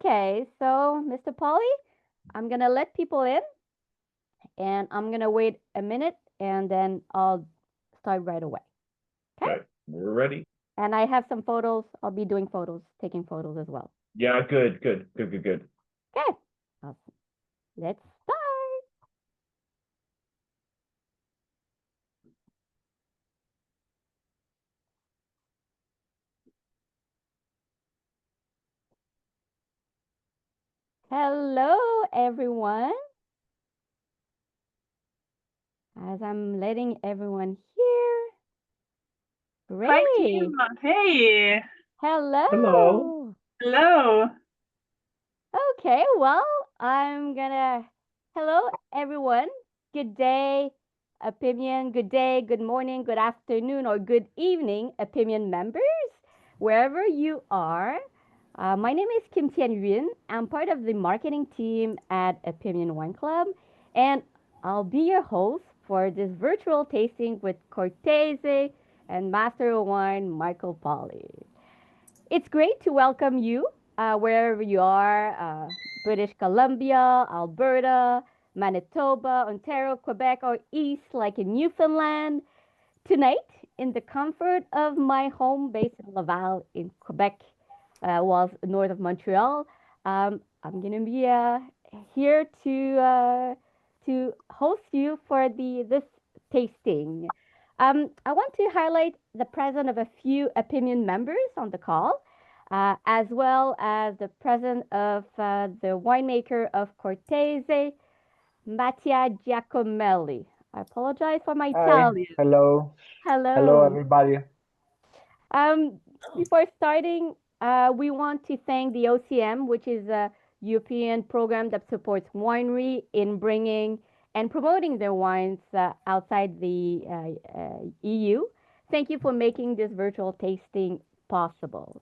Okay, so Mr. Polly, I'm gonna let people in and I'm gonna wait a minute and then I'll start right away. Okay? We're ready. And I have some photos. I'll be doing photos, taking photos as well. Yeah, good. Okay, awesome. Let's start. Hello, everyone. As I'm letting everyone hear. Great. Hi, team. Hey. Hello. Hello. Hello. Okay, well, hello, everyone. Good day, opinion. Good day, good morning, good afternoon, or good evening, opinion members, wherever you are. My name is Kim Tian Yun. I'm part of the marketing team at Opinion Wine Club, and I'll be your host for this virtual tasting with Cortese and Master of Wine, Michael Palij. It's great to welcome you wherever you are, British Columbia, Alberta, Manitoba, Ontario, Quebec, or East, like in Newfoundland. Tonight, in the comfort of my home base in Laval in Quebec, was north of Montreal, I'm going to be here to host you for this tasting. I want to highlight the presence of a few opinion members on the call, as well as the presence of the winemaker of Cortese, Mattia Giacomelli. I apologize for my Hi, Italian. hello. Hello. Hello, everybody. Before starting, we want to thank the OCM, which is a European program that supports winery in bringing and promoting their wines outside the EU. Thank you for making this virtual tasting possible.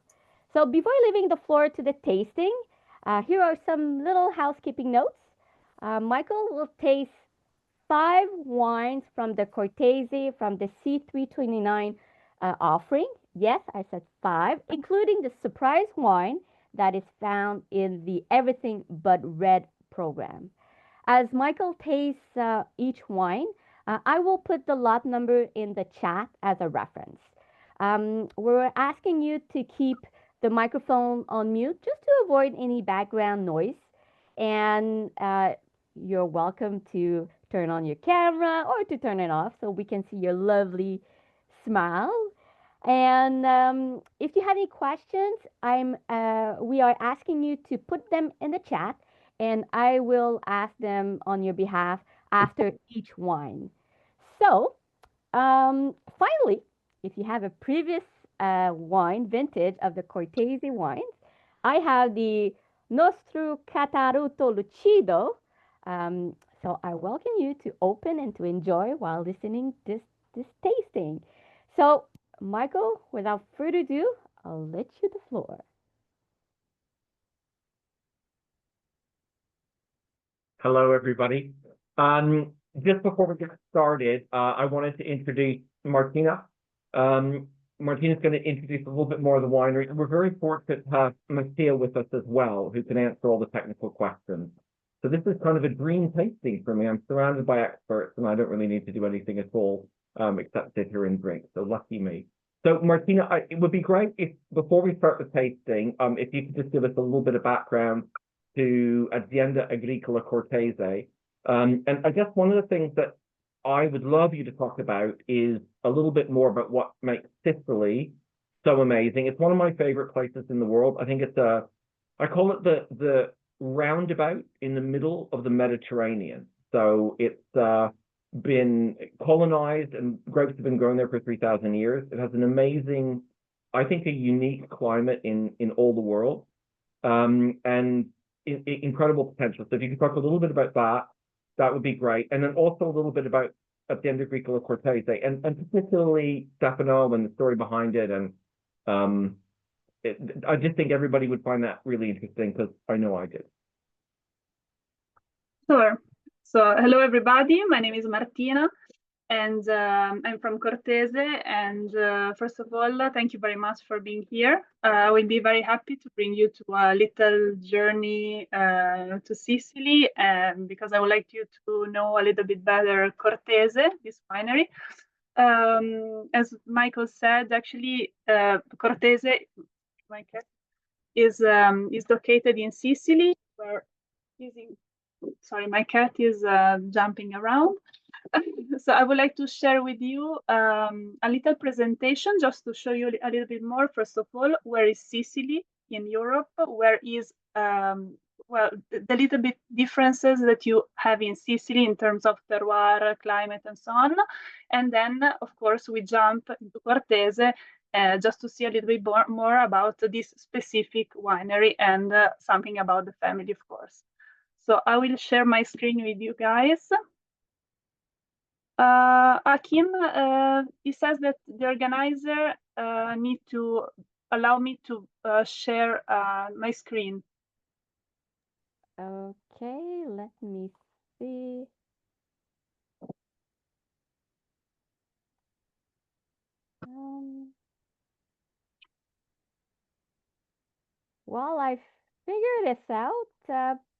So before leaving the floor to the tasting, here are some little housekeeping notes. Michael will taste 5 wines from the Cortese from the C329 offering. Yes, I said 5, including the surprise wine that is found in the Everything But Red program. As Michael tastes each wine, I will put the lot number in the chat as a reference. We're asking you to keep the microphone on mute just to avoid any background noise. And you're welcome to turn on your camera or to turn it off so we can see your lovely smile. And if you have any questions, we are asking you to put them in the chat, and I will ask them on your behalf after each wine. So, finally, if you have a previous wine vintage of the Cortese wines, I have the Nostru Catarratto Lucido. So I welcome you to open and to enjoy while listening this tasting. So Michael, without further ado, I'll let you the floor. Hello, everybody. Just before we get started, I wanted to introduce Martina. Martina's going to introduce a little bit more of the winery. And we're very fortunate to have Mattia with us as well, who can answer all the technical questions. So this is kind of a dream tasting for me. I'm surrounded by experts, and I don't really need to do anything at all except sit here and drink. So lucky me. So Martina, it would be great if before we start the tasting, if you could just give us a little bit of background to Azienda Agricola Cortese. And I guess one of the things that I would love you to talk about is a little bit more about what makes Sicily so amazing. It's one of my favorite places in the world. I think it's I call it the roundabout in the middle of the Mediterranean. So it's been colonized and grapes have been grown there for 3,000 years. It has an amazing, I think, a unique climate in all the world, and incredible potential. So if you could talk a little bit about that, that would be great. And then also a little bit about Azienda Agricola Cortese and particularly Stefano and the story behind it. And I just think everybody would find that really interesting because I know I did. Sure. So hello, everybody. My name is Martina. and I'm from Cortese. And first of all, thank you very much for being here. I will be very happy to bring you to a little journey to Sicily, because I would like you to know a little bit better Cortese, this winery. As Michael said, actually, Cortese, my cat, is located in Sicily, where sorry, my cat is jumping around. So I would like to share with you a little presentation just to show you a little bit more. First of all, where is Sicily in Europe? Where is well, the little bit differences that you have in Sicily in terms of terroir, climate, and so on. And then, of course, we jump into Cortese just to see a little bit more about this specific winery and something about the family, of course. So I will share my screen with you guys. Akim, he says that the organizer need to allow me to share my screen. Okay, let me see. Well, I figured this out.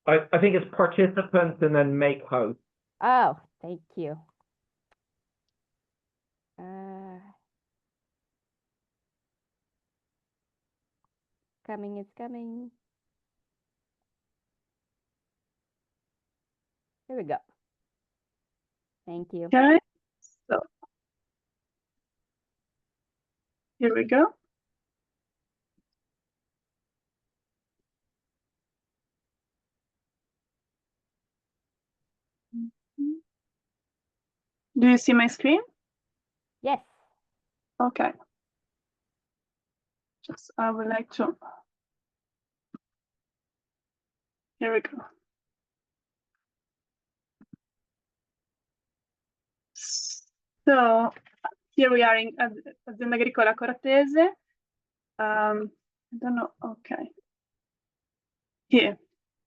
I think it's participants and then make host. Oh, thank you. Coming, it's coming. Here we go. Thank you. Okay, so here we go. Do you see my screen? Yes. Okay. Just I would like to. Here we go. So here we are in Azienda Agricola Cortese. I don't know. Okay. Here.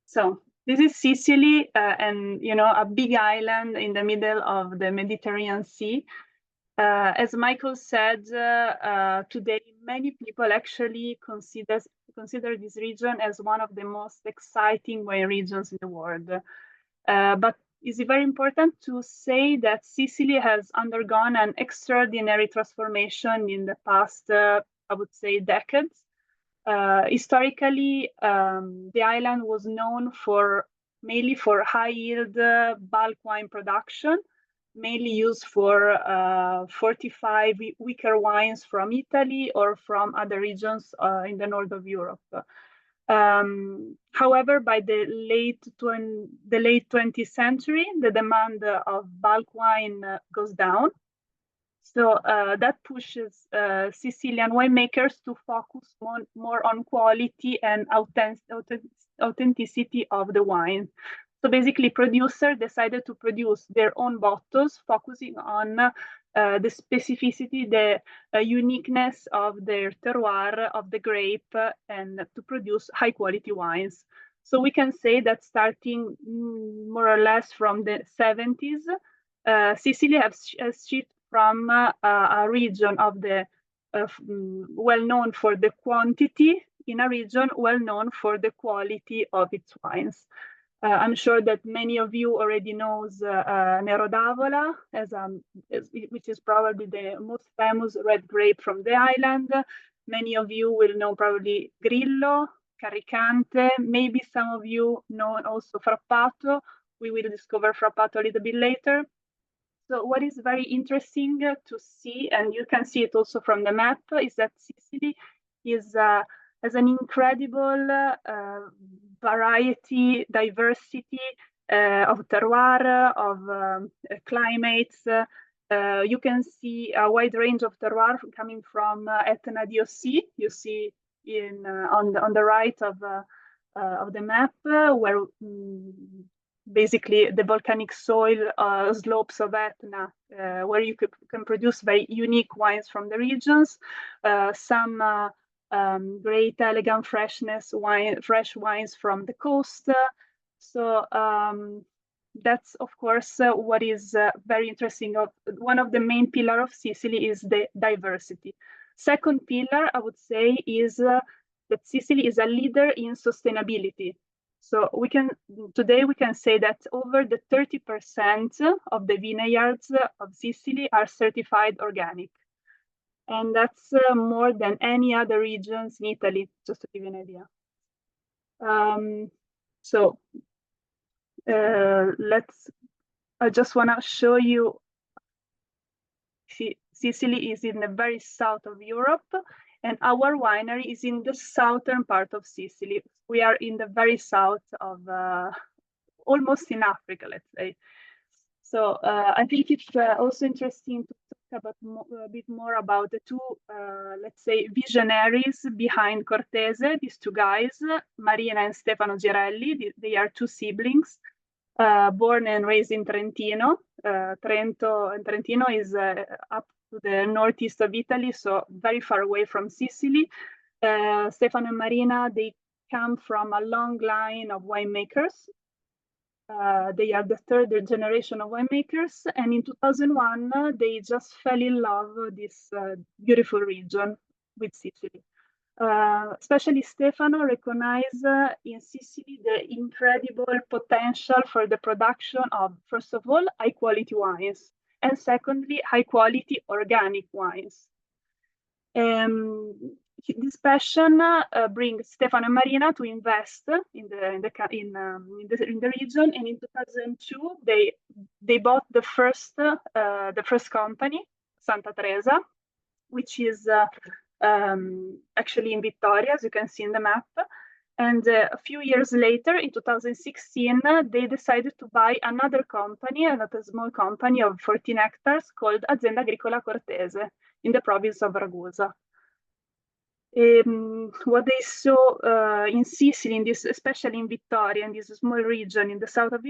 So this is Sicily, and a big island in the middle of the Mediterranean Sea. As Michael said, today many people actually consider this region as one of the most exciting wine regions in the world. But it's very important to say that Sicily has undergone an extraordinary transformation in the past, I would say, decades. Historically, the island was known mainly for high-yield bulk wine production, mainly used for 45 weaker wines from Italy or from other regions in the north of Europe. However, by the late 20th century, the demand of bulk wine goes down. So that pushes Sicilian winemakers to focus more on quality and authenticity of the wine. So basically, producers decided to produce their own bottles, focusing on the specificity, the uniqueness of their terroir, of the grape, and to produce high quality wines. So we can say that starting more or less from the 70s, Sicily has shifted from a region of the well known for the quantity in a region well known for the quality of its wines. I'm sure that many of you already knows Nero d'Avola, which is probably the most famous red grape from the island. Many of you will know probably Grillo, Carricante. Maybe some of you know also Frappato. We will discover Frappato a little bit later. So what is very interesting to see, and you can see it also from the map, is that Sicily has an incredible variety, diversity of terroir, of climates. You can see a wide range of terroir coming from Etna DOC. You see on the right of the map where basically the volcanic soil slopes of Etna, where you can produce very unique wines from the regions. Some great, elegant fresh wines from the coast. So that's of course what is very interesting. One of the main pillars of Sicily is the diversity. Second pillar, I would say, is that Sicily is a leader in sustainability. So today we can say that over the 30% of the vineyards of Sicily are certified organic. And that's more than any other regions in Italy, just to give you an idea. I just want to show you, Sicily is in the very south of Europe, and our winery is in the southern part of Sicily. We are in the very south of, almost in Africa, let's say. So I think it's also interesting to talk about a bit more about the two, let's say, visionaries behind Cortese, these two guys, Marina and Stefano Girelli. They are two siblings, born and raised in Trentino. Trento and Trentino is up to the northeast of Italy, so very far away from Sicily. Stefano and Marina, they come from a long line of winemakers. They are the third generation of winemakers, and in 2001 they just fell in love with this beautiful region with Sicily. Especially Stefano recognized in Sicily the incredible potential for the production of, first of all, high quality wines, and secondly, high quality organic wines. This passion brings Stefano and Marina to invest in the region, and in 2002 they bought the first company, Santa Teresa, which is actually in Vittoria, as you can see in the map. And a few years later, in 2016, they decided to buy another company, another small company of 14 hectares called Azienda Agricola Cortese in the province of Ragusa. What they saw in Sicily, especially in Vittoria, in this small region in the south of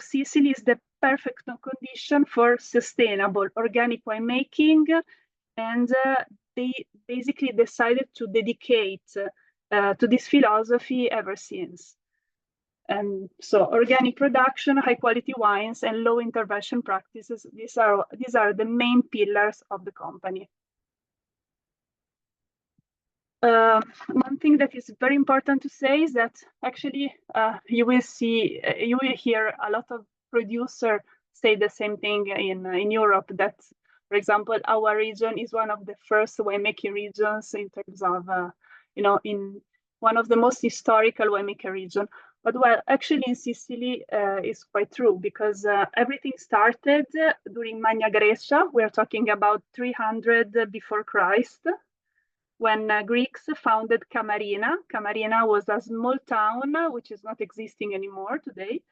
Sicily, is the perfect condition for sustainable organic winemaking, and they basically decided to dedicate to this philosophy ever since. And so organic production, high quality wines, and low intervention practices, these are the main pillars of the company. One thing that is very important to say is that actually you will hear a lot of producers say the same thing in Europe, that, for example, our region is one of the first winemaking regions in terms of, in one of the most historical winemaking region. But well, actually in Sicily is quite true, because everything started during Magna Graecia. We're talking about 300 before Christ, when Greeks founded Camarina. Camarina was a small town which is not existing anymore today,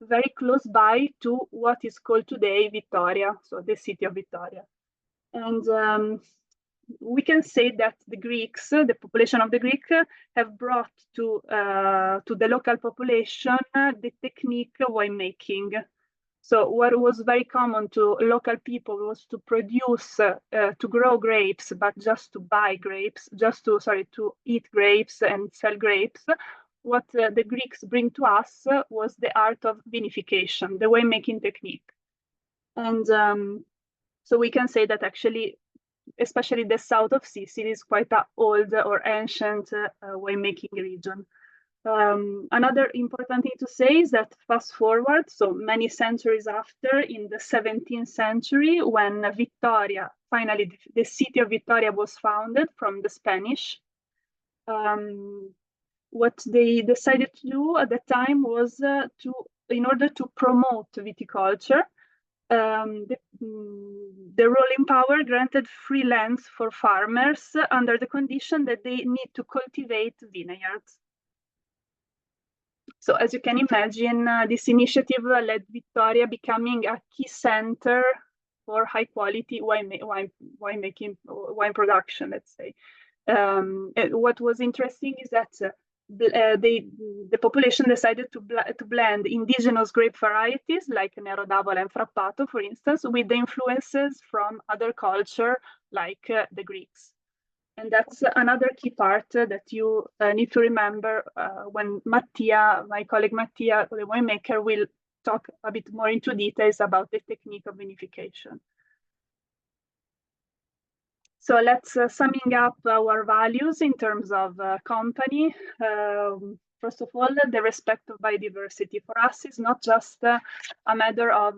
very close by to what is called today Vittoria, so the city of Vittoria. And we can say that the Greeks, the population of the Greek, have brought to the local population the technique of winemaking. So what was very common to local people was to produce, to grow grapes, but just to buy grapes, to eat grapes and sell grapes. What the Greeks bring to us was the art of vinification, the winemaking technique. And so we can say that actually, especially the south of Sicily is quite an old or ancient winemaking region. Another important thing to say is that fast forward, so many centuries after, in the 17th century, when Vittoria, finally the city of Vittoria was founded from the Spanish, what they decided to do at the time was in order to promote viticulture, the ruling power granted free lands for farmers under the condition that they need to cultivate vineyards. So as you can imagine, this initiative led Vittoria becoming a key center for high quality wine production, let's say. What was interesting is that the population decided to blend indigenous grape varieties like Nero d'Avola and Frappato, for instance, with the influences from other culture like the Greeks. And that's another key part that you need to remember when Mattia, my colleague Mattia, the winemaker, will talk a bit more into details about the technique of vinification. So let's summing up our values in terms of company. First of all, the respect of biodiversity for us is not just a matter of,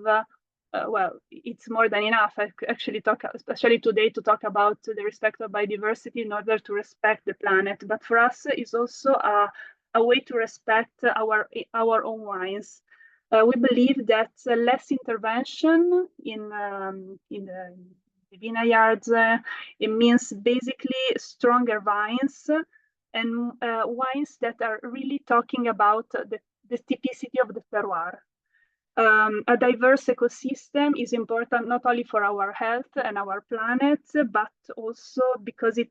well, it's more than enough. I actually talk, especially today, to talk about the respect of biodiversity in order to respect the planet. But for us, it's also a way to respect our own wines. We believe that less intervention in the vineyards, it means basically stronger vines and wines that are really talking about the typicity of the terroir. A diverse ecosystem is important not only for our health and our planet, but also because it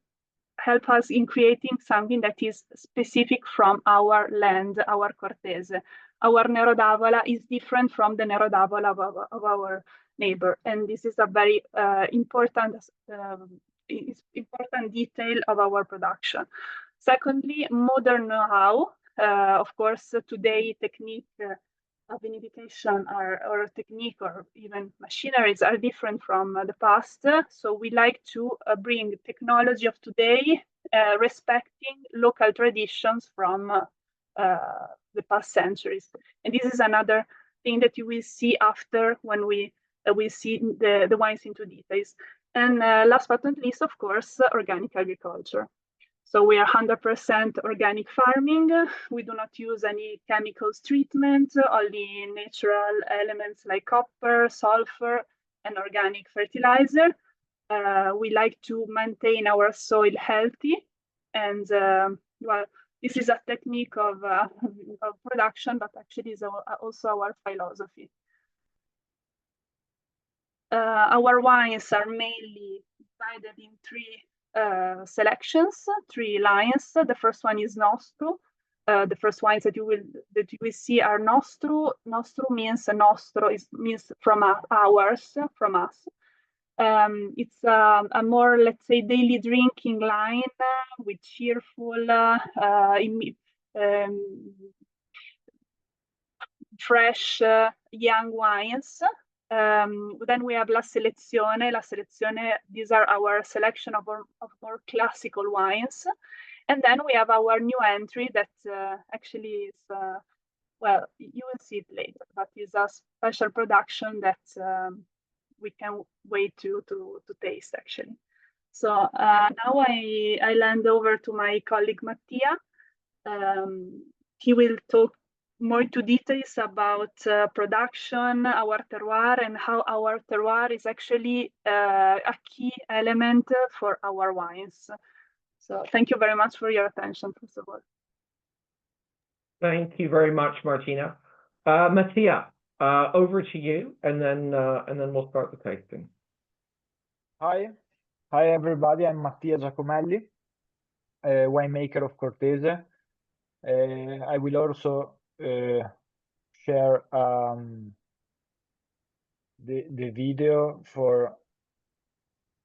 helps us in creating something that is specific from our land, our Cortese. Our Nero d'Avola is different from the Nero d'Avola of our neighbor, and this is a very important detail of our production. Secondly, modern know-how. Of course, today technique of vinification or technique or even machineries are different from the past. So we like to bring technology of today, respecting local traditions from the past centuries. And this is another thing that you will see after when we see the wines into details. And last but not least, of course, organic agriculture. So we are 100% organic farming. We do not use any chemicals treatment, only natural elements like copper, sulfur, and organic fertilizer. We like to maintain our soil healthy. And well, this is a technique of production, but actually is also our philosophy. Our wines are mainly divided in three selections, three lines. The first one is Nostru. The first wines that you will see are Nostru. Nostru means means from ours, from us. It's a more, let's say, daily drinking line with cheerful, fresh, young wines. Then we have La Selezione. La Selezione, these are our selection of more classical wines. And then we have our new entry that actually is, well, you will see it later, but is a special production that we can wait to taste actually. So now I hand over to my colleague Mattia. He will talk more into details about production, our terroir, and how our terroir is actually a key element for our wines. So thank you very much for your attention, first of all. Thank you very much, Martina. Mattia, over to you, and then we'll start the tasting. Hi everybody. I'm Mattia Giacomelli, winemaker of Cortese. I will also share the video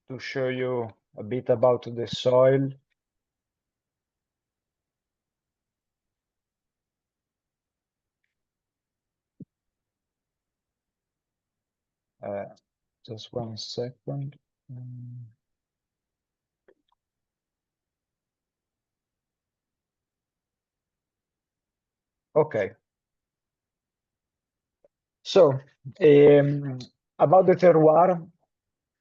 to show you a bit about the soil. Just 1 second. Okay. So about the terroir,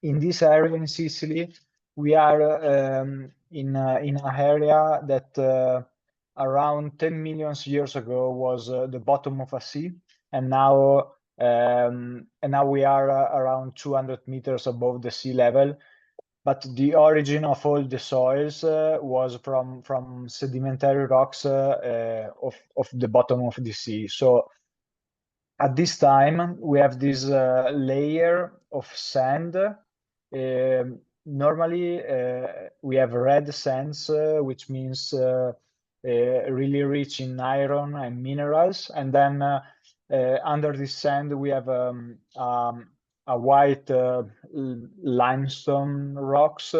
in this area in Sicily, we are in an area that around 10 million years ago was the bottom of a sea, and now we are around 200 meters above the sea level. But the origin of all the soils was from sedimentary rocks of the bottom of the sea. So at this time, we have this layer of sand. Normally, we have red sands, which means really rich in iron and minerals. And then under this sand, we have a white limestone rocks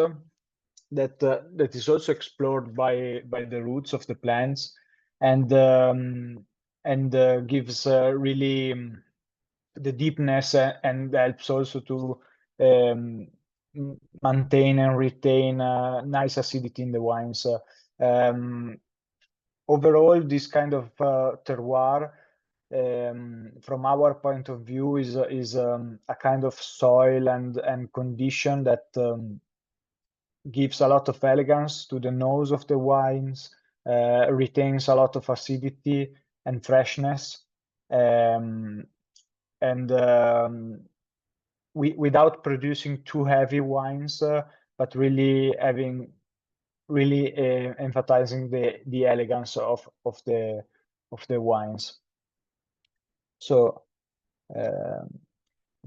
that is also explored by the roots of the plants, and gives really deepness and helps also to maintain and retain nice acidity in the wines. Overall, this kind of terroir, from our point of view, is a kind of soil and condition that gives a lot of elegance to the nose of the wines, retains a lot of acidity and freshness, and without producing too heavy wines, but really emphasizing the elegance of the wines. So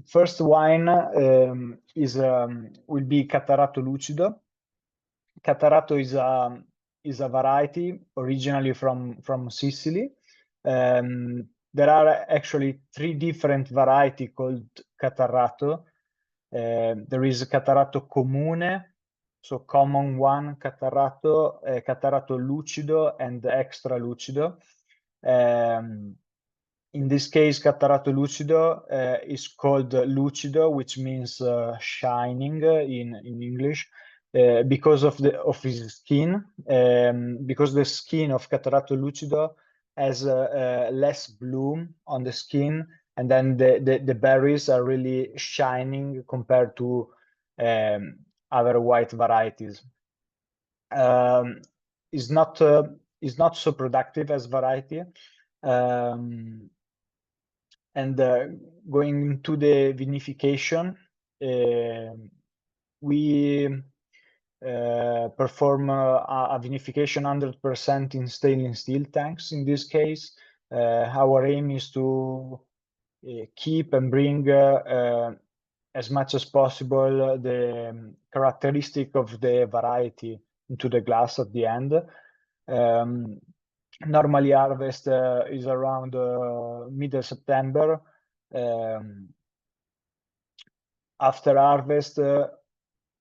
first wine will be Catarratto Lucido. Catarratto is a variety originally from Sicily. There are actually 3 different varieties called Catarratto. There is Catarratto Comune, so common one Catarratto, Catarratto Lucido, and Extra Lucido. In this case, Catarratto Lucido is called Lucido, which means shining in English, because of his skin. Because the skin of Catarratto Lucido has less bloom on the skin, and then the berries are really shining compared to other white varieties. Is not so productive as variety. And going into the vinification, we perform a vinification 100% in stainless steel tanks. In this case, our aim is to keep and bring as much as possible the characteristic of the variety into the glass at the end. Normally harvest is around middle September. After harvest,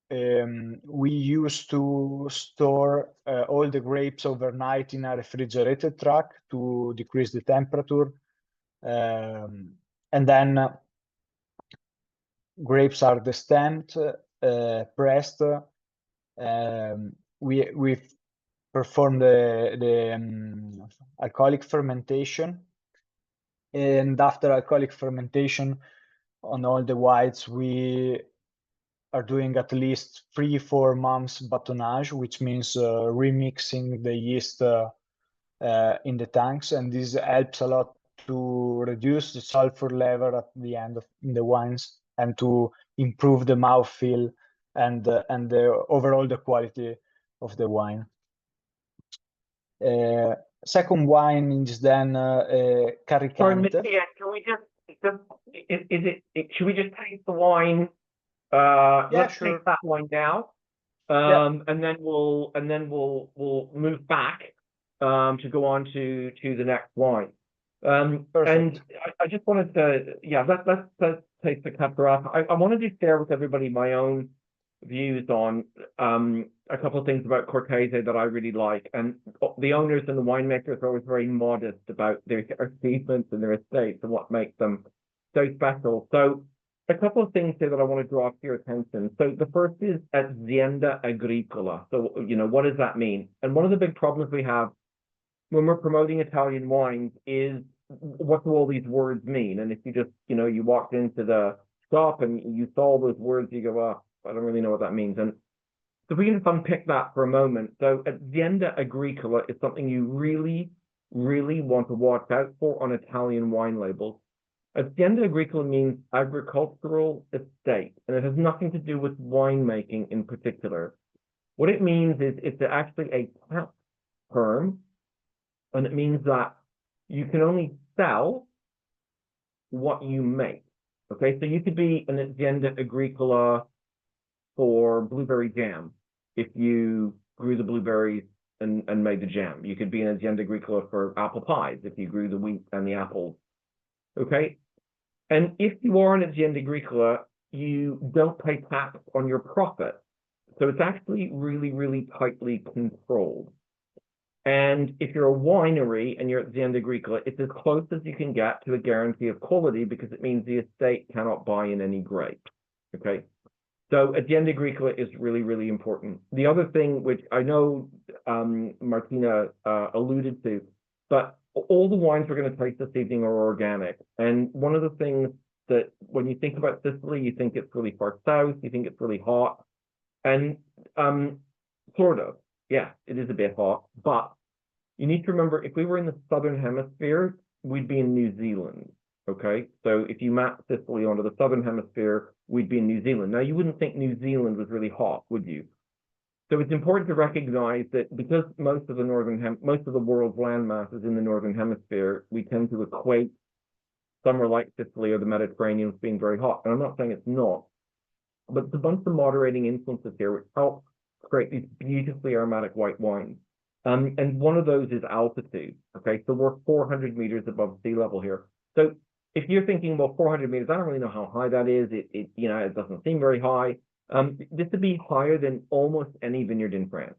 we used to store all the grapes overnight in a refrigerated truck to decrease the temperature. And then grapes are destamped, pressed. We perform the alcoholic fermentation, and after alcoholic fermentation on all the whites, we are doing at least 3-4 months batonnage, which means remixing the yeast in the tanks, and this helps a lot to reduce the sulfur level at the end in the wines and to improve the mouthfeel and overall the quality of the wine. Second wine is then Carricante. Sorry, Mattia, can we should we just taste the wine? Let's sure. take that wine now, and then we'll move back to go on to the next wine. Perfect. And I just wanted to, let's taste the Catarratto. I wanted to share with everybody my own views on a couple of things about Cortese that I really like. And the owners and the winemakers are always very modest about their achievements and their estates and what makes them so special. So a couple of things here that I want to draw to your attention. So the first is azienda agricola. So, what does that mean? And one of the big problems we have when we're promoting Italian wines is, what do all these words mean? And if you just, you walked into the shop and you saw those words, you go, oh, I don't really know what that means. And so if we can just unpick that for a moment. So azienda agricola is something you really, really want to watch out for on Italian wine labels. Azienda agricola means agricultural estate, and it has nothing to do with winemaking in particular. What it means is it's actually a tap term, and it means that you can only sell what you make. Okay, so you could be an azienda agricola for blueberry jam if you grew the blueberries and made the jam. You could be an azienda agricola for apple pies if you grew the wheat and the apples. Okay, and if you are an azienda agricola, you don't pay tax on your profit. So it's actually really, really tightly controlled. And if you're a winery and you're at Azienda Agricola, it's as close as you can get to a guarantee of quality because it means the estate cannot buy in any grape. Okay. So Azienda Agricola is really, really important. The other thing, which I know Martina alluded to, but all the wines we're going to taste this evening are organic. And one of the things that when you think about Sicily, you think it's really far south, you think it's really hot. And sort of, yeah, it is a bit hot. But you need to remember, if we were in the southern hemisphere, we'd be in New Zealand. Okay, so if you map Sicily onto the southern hemisphere, we'd be in New Zealand. Now, you wouldn't think New Zealand was really hot, would you? So it's important to recognize that because most of the world's landmass is in the northern hemisphere, we tend to equate somewhere like Sicily or the Mediterranean as being very hot. And I'm not saying it's not, but it's a bunch of moderating influences here which help create these beautifully aromatic white wines. And one of those is altitude. Okay, so we're 400 meters above sea level here. So if you're thinking, well, 400 meters, I don't really know how high that is. It doesn't seem very high. This would be higher than almost any vineyard in France.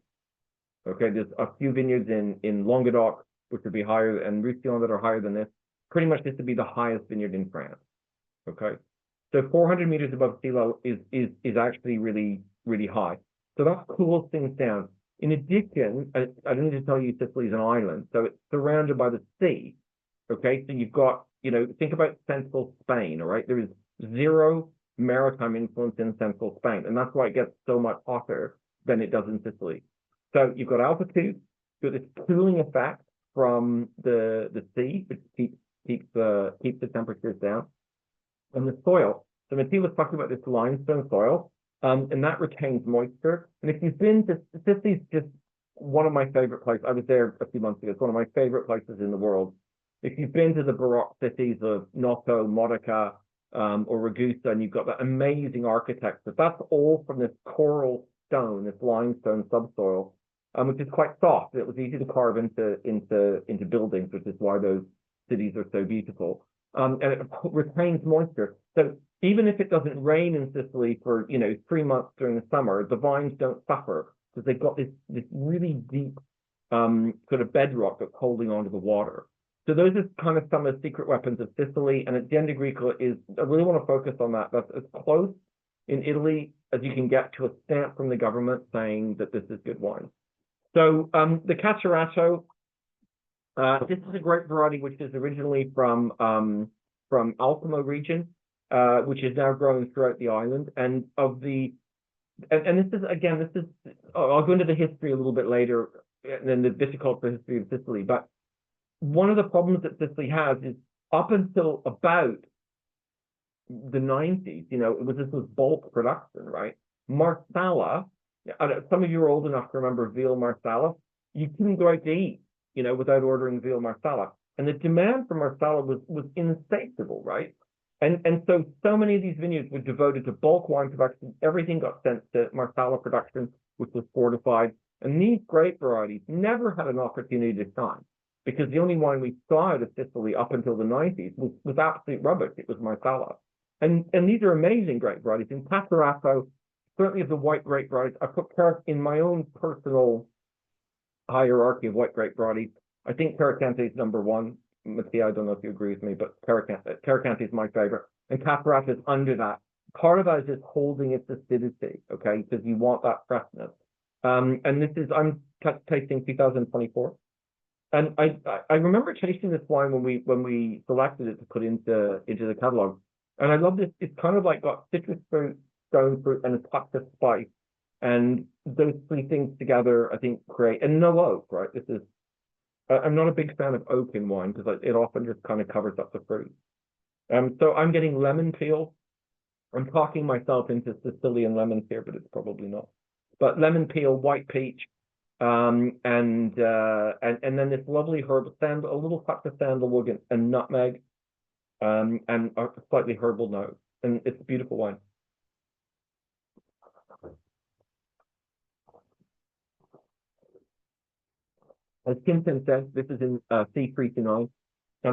Okay, there's a few vineyards in Languedoc, which would be higher, and Roussillon that are higher than this. Pretty much this would be the highest vineyard in France. Okay, so 400 meters above sea level is actually really, really high. So that cools things down. In addition, I don't need to tell you Sicily is an island, so it's surrounded by the sea. Okay, so you've got, think about central Spain, all right? There is zero maritime influence in central Spain, and that's why it gets so much hotter than it does in Sicily. So you've got altitude, you've got this cooling effect from the sea, which keeps the temperatures down, and the soil. So Mattia was talking about this limestone soil, and that retains moisture. And if you've been to Sicily's just one of my favorite places. I was there a few months ago. It's one of my favorite places in the world. If you've been to the Baroque cities of Noto, Modica, or Ragusa, and you've got that amazing architecture, that's all from this coral stone, this limestone subsoil, which is quite soft. It was easy to carve into buildings, which is why those cities are so beautiful. And it retains moisture. So even if it doesn't rain in Sicily for 3 months during the summer, the vines don't suffer because they've got this really deep sort of bedrock that's holding onto the water. So those are kind of some of the secret weapons of Sicily, and Azienda Agricola is, I really want to focus on that. That's as close in Italy as you can get to a stamp from the government saying that this is good wine. So the Catarratto, this is a grape variety which is originally from Alcamo region, which is now growing throughout the island. And this is, again, I'll go into the history a little bit later, and then the viticultural history of Sicily, but one of the problems that Sicily has is up until about the 90s, this was bulk production, right? Marsala, some of you are old enough to remember veal Marsala. You couldn't go out to eat, without ordering veal Marsala. And the demand for Marsala was insatiable, right? And so many of these vineyards were devoted to bulk wine production. Everything got sent to Marsala production, which was fortified. And these grape varieties never had an opportunity to shine, because the only wine we saw out of Sicily up until the 90s was absolute rubbish. It was Marsala. And these are amazing grape varieties. In Catarratto, certainly of the white grape varieties, I put in my own personal hierarchy of white grape varieties. I think Carricante is number one. Mattia, I don't know if you agree with me, but Carricante is my favorite. And Catarratto is under that. Part of that is just holding its acidity, okay? Because you want that freshness. And I'm tasting 2024. And I remember tasting this wine when we selected it to put into the catalog. And I love this. It's kind of like got citrus fruit, stone fruit, and a touch of spice. And those three things together, I think, create, and no oak, right? I'm not a big fan of oak in wine because it often just kind of covers up the fruit. So I'm getting lemon peel. I'm talking myself into Sicilian lemons here, but it's probably not. But lemon peel, white peach, and then this lovely herb, a little touch of sandalwood and nutmeg, and a slightly herbal note, and it's a beautiful wine. As Kim said, this is in C329.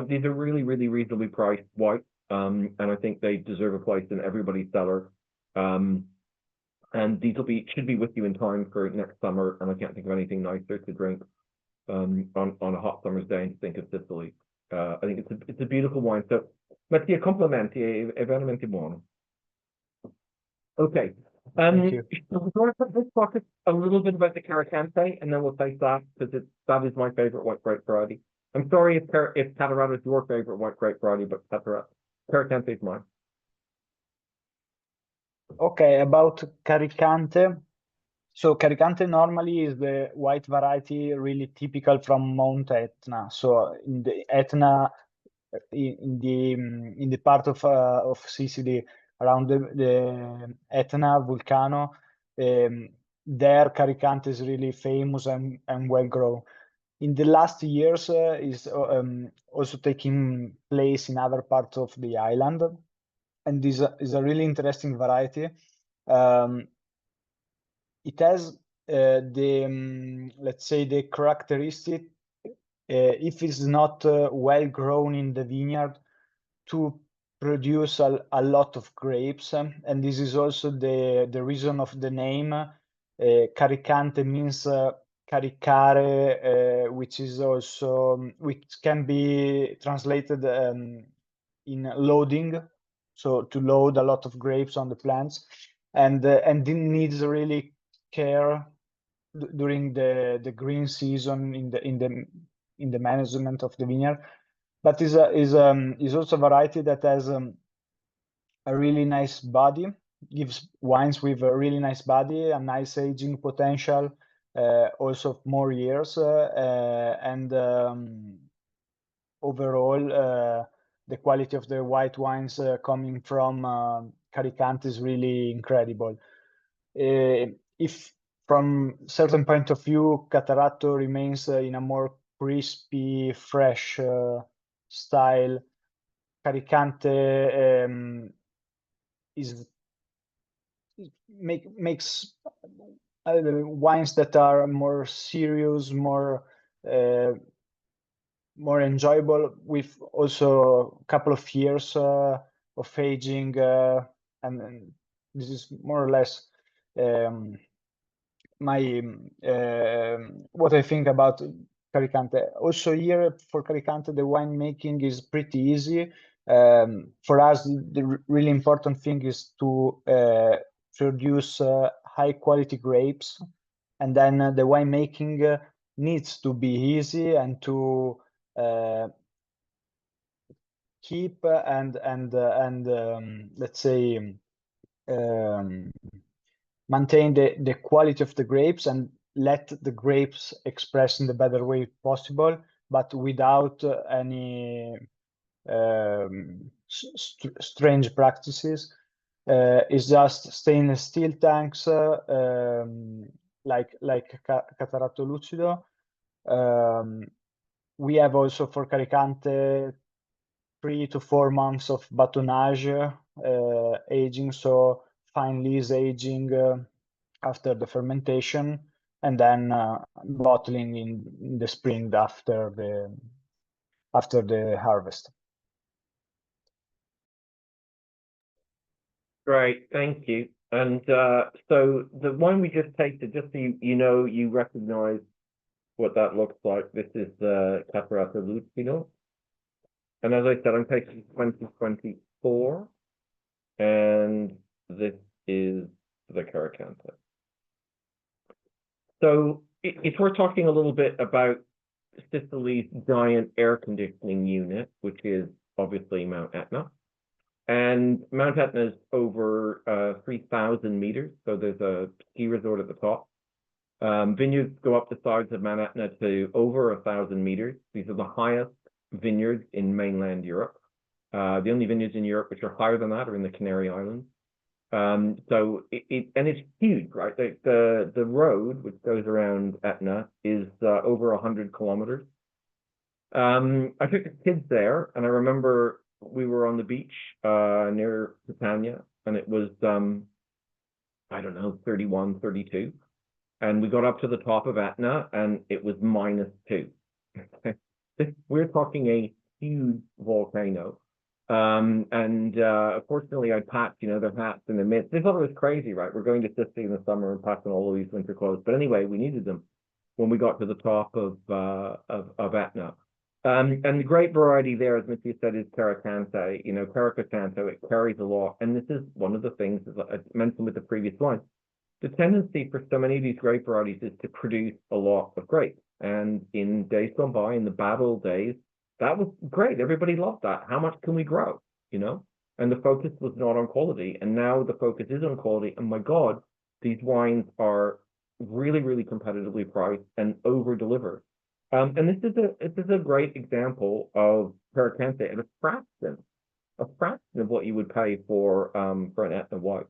These are really, really reasonably priced white, and I think they deserve a place in everybody's cellar. And these should be with you in time for next summer, and I can't think of anything nicer to drink on a hot summer's day and think of Sicily. I think it's a beautiful wine. So, Mattia, complimenti, è veramente buono. Okay. Thank you. Let's talk a little bit about the Carricante, and then we'll take that because that is my favorite white grape variety. I'm sorry if Catarratto is your favorite white grape variety, but Carricante is mine. Okay, about Carricante. So Carricante normally is the white variety really typical from Mount Etna. So in the Etna, in the part of Sicily around the Etna volcano, there Carricante is really famous and well grown. In the last years, is also taking place in other parts of the island, and this is a really interesting variety. It has let's say the characteristic, if it's not well grown in the vineyard, to produce a lot of grapes, and this is also the reason of the name. Carricante means caricare, which is also which can be translated in loading, so to load a lot of grapes on the plants, and it needs really care during the green season in the management of the vineyard, but is also a variety that has a really nice body, gives wines with a really nice body, a nice aging potential, also more years, and overall the quality of the white wines coming from Carricante is really incredible. If from certain point of view, Catarratto remains in a more crispy, fresh style, Carricante makes wines that are more serious, more enjoyable, with also a couple of years of aging, and this is more or less my what I think about Carricante. Also here for Carricante, the winemaking is pretty easy. For us, the really important thing is to produce high quality grapes, and then the winemaking needs to be easy and to keep and let's say maintain the quality of the grapes and let the grapes express in the better way possible, but without any strange practices. It's just stainless steel tanks, like Catarratto Lucido. We have also for Carricante 3 to 4 months of batonnage aging, so fine lees aging after the fermentation, and then bottling in the spring after the harvest. Great, thank you. And so the wine we just tasted, just so you recognize what that looks like. This is the Catarratto Lucido. And as I said, I'm tasting 2024. And this is the Carricante. So if we're talking a little bit about Sicily's giant air conditioning unit, which is obviously Mount Etna. And Mount Etna is over 3,000 meters, so there's a ski resort at the top. Vineyards go up the sides of Mount Etna to over 1,000 meters. These are the highest vineyards in mainland Europe. The only vineyards in Europe which are higher than that are in the Canary Islands. So it's huge, right? The road which goes around Etna is over 100 kilometers. I took the kids there, and I remember we were on the beach near Catania, and it was I don't know, 31, 32, and we got up to the top of Etna, and it was -2. We're talking a huge volcano. And fortunately, I packed, their hats and their mitts. They thought it was crazy, right? We're going to Sicily in the summer and packing all of these winter clothes. But anyway, we needed them. when we got to the top of Etna. And the great variety there, as Mattia said, is Carricante. You know, Carricante, it carries a lot. And this is one of the things, as I mentioned with the previous wine, the tendency for so many of these grape varieties is to produce a lot of grapes. And in days gone by, in the bad old days, that was great. Everybody loved that. How much can we grow? You know? And the focus was not on quality. And now the focus is on quality. And my God, these wines are really, really competitively priced and over-deliver. And this is a great example of Carricante at a fraction of what you would pay for an Etna white.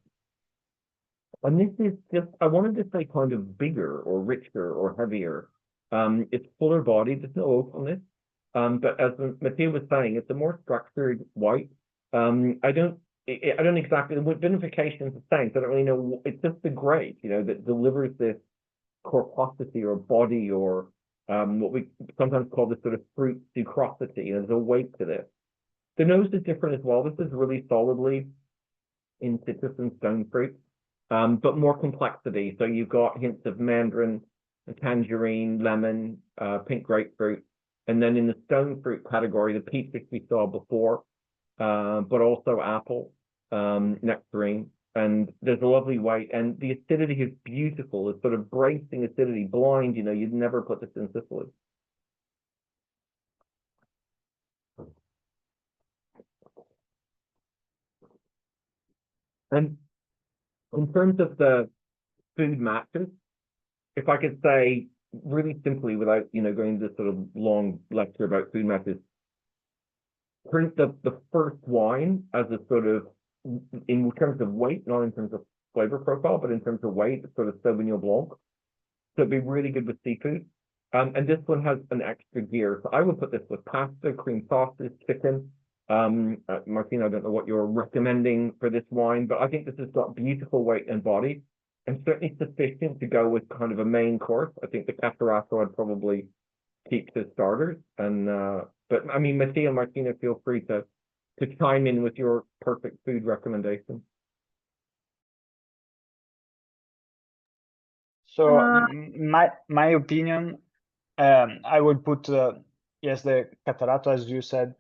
And this is just, I wanted to say kind of bigger or richer or heavier. It's fuller bodied, there's no oak on this. But as Mattia was saying, it's a more structured white. I don't exactly, the vinification is the same, so I don't really know, it's just the grape, you know, that delivers this corposity or body or what we sometimes call this sort of fruit sucrosity. You know, there's a weight to this. The nose is different as well. This is really solidly in citrus and stone fruit, but more complexity. So you've got hints of mandarin, tangerine, lemon, pink grapefruit, and then in the stone fruit category, the peach we saw before, but also apple, nectarine, and there's a lovely white, and the acidity is beautiful. It's sort of bracing acidity, blind, you know, you'd never put this in Sicily. And in terms of the food matches, if I could say really simply without, you know, going into this sort of long lecture about food matches, the first wine as a sort of, in terms of weight, not in terms of flavor profile, but in terms of weight, sort of Sauvignon Blanc. So it'd be really good with seafood. And this one has an extra gear. So I would put this with pasta, cream sauces, chicken. Martina, I don't know what you're recommending for this wine, but I think this has got beautiful weight and body, and certainly sufficient to go with kind of a main course. I think the Catarratto I'd probably keep to starters. And but I mean, Mattia and Martina, feel free to chime in with your perfect food recommendation. So my opinion, I would put yes, the Catarratto, as you said,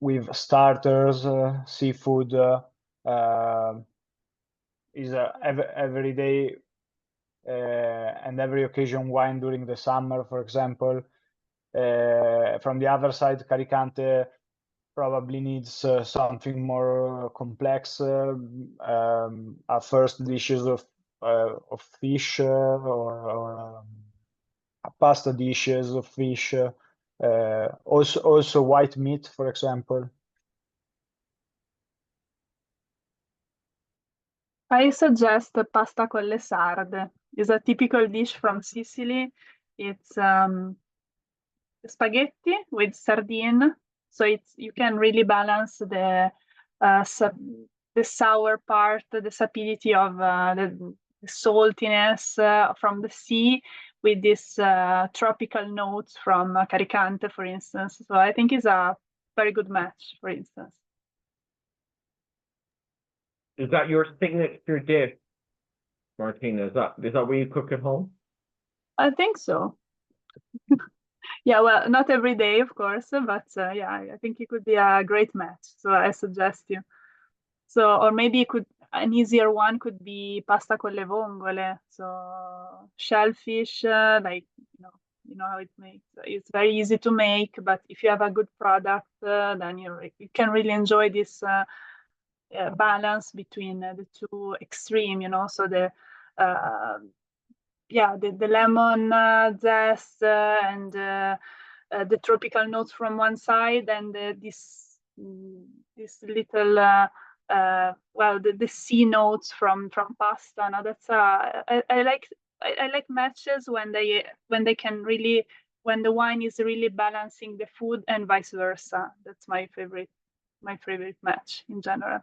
with starters, seafood, is a everyday and every occasion wine during the summer, for example. From the other side, Carricante probably needs something more complex, first dishes of fish or pasta dishes of fish, also white meat, for example. I suggest the pasta con le sarde. It's a typical dish from Sicily. It's spaghetti with sardine, so you can really balance the sour part, the sapidity of the saltiness from the sea with this tropical notes from Carricante, for instance. So I think it's a very good match, for instance. Is that your signature dish, Martina? Is that what you cook at home? I think so. Yeah, well, not every day, of course, but yeah, I think it could be a great match. So I suggest you. So, or maybe an easier one could be pasta con le vongole. So shellfish, like you know how it makes. It's very easy to make, but if you have a good product, then you can really enjoy this balance between the two extreme. You know, so the lemon zest and the tropical notes from one side, and this little the sea notes from pasta. Now that's I like matches when they can really, when the wine is really balancing the food and vice versa. That's my favorite match in general.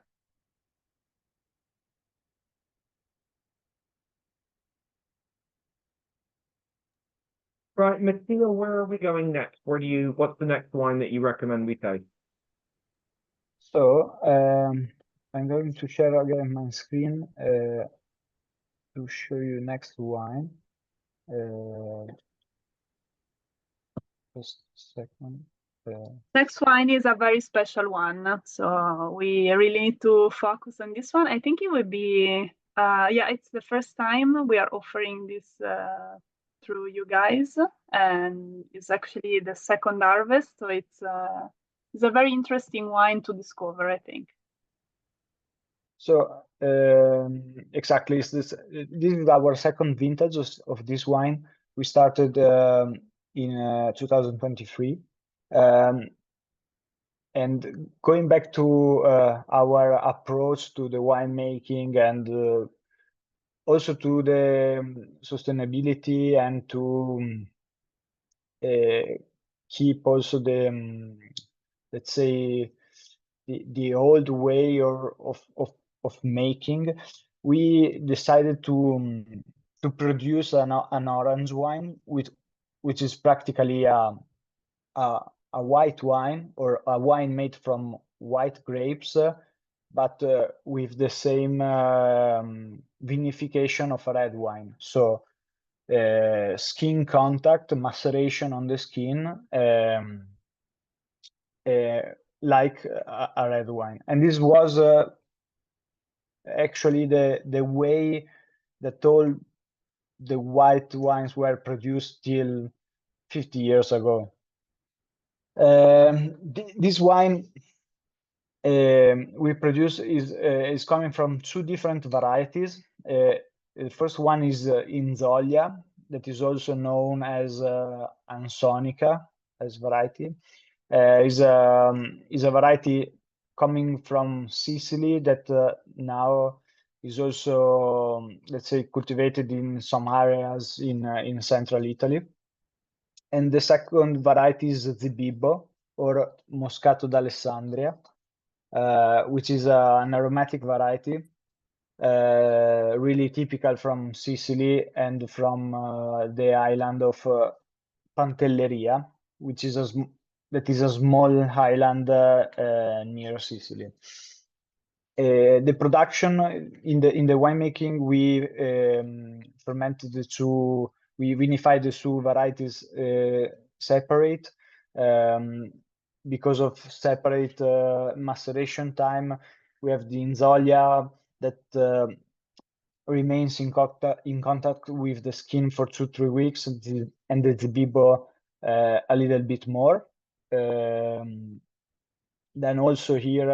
Right, Mattia, where are we going next? What's the next wine that you recommend we taste? So I'm going to share again my screen to show you next wine. Just a second. Next wine is a very special one, so we really need to focus on this one. I think it would be, yeah, it's the first time we are offering this through you guys, and it's actually the second harvest, so it's a very interesting wine to discover, I think. So exactly, this is our second vintage of this wine. We started in 2023. And going back to our approach to the winemaking and also to the sustainability and to keep also the let's say the old way of making, we decided to produce an orange wine which is practically a white wine or a wine made from white grapes, but with the same vinification of a red wine. So skin contact, maceration on the skin, like a red wine. And this was actually the way that all the white wines were produced till 50 years ago. This wine we produce is coming from two different varieties. The first one is Inzoglia, that is also known as Ansonica as variety. Is a variety coming from Sicily that now is also, let's say, cultivated in some areas in central Italy. And the second variety is Zibibbo, or Moscato d'Alessandria, which is an aromatic variety, really typical from Sicily and from the island of Pantelleria, which is that is a small island near Sicily. The production in the winemaking, we fermented we vinified the two varieties separate because of separate maceration time. We have the Inzoglia that remains in contact with the skin for 2-3 weeks, and the Zibibbo a little bit more. Then also here,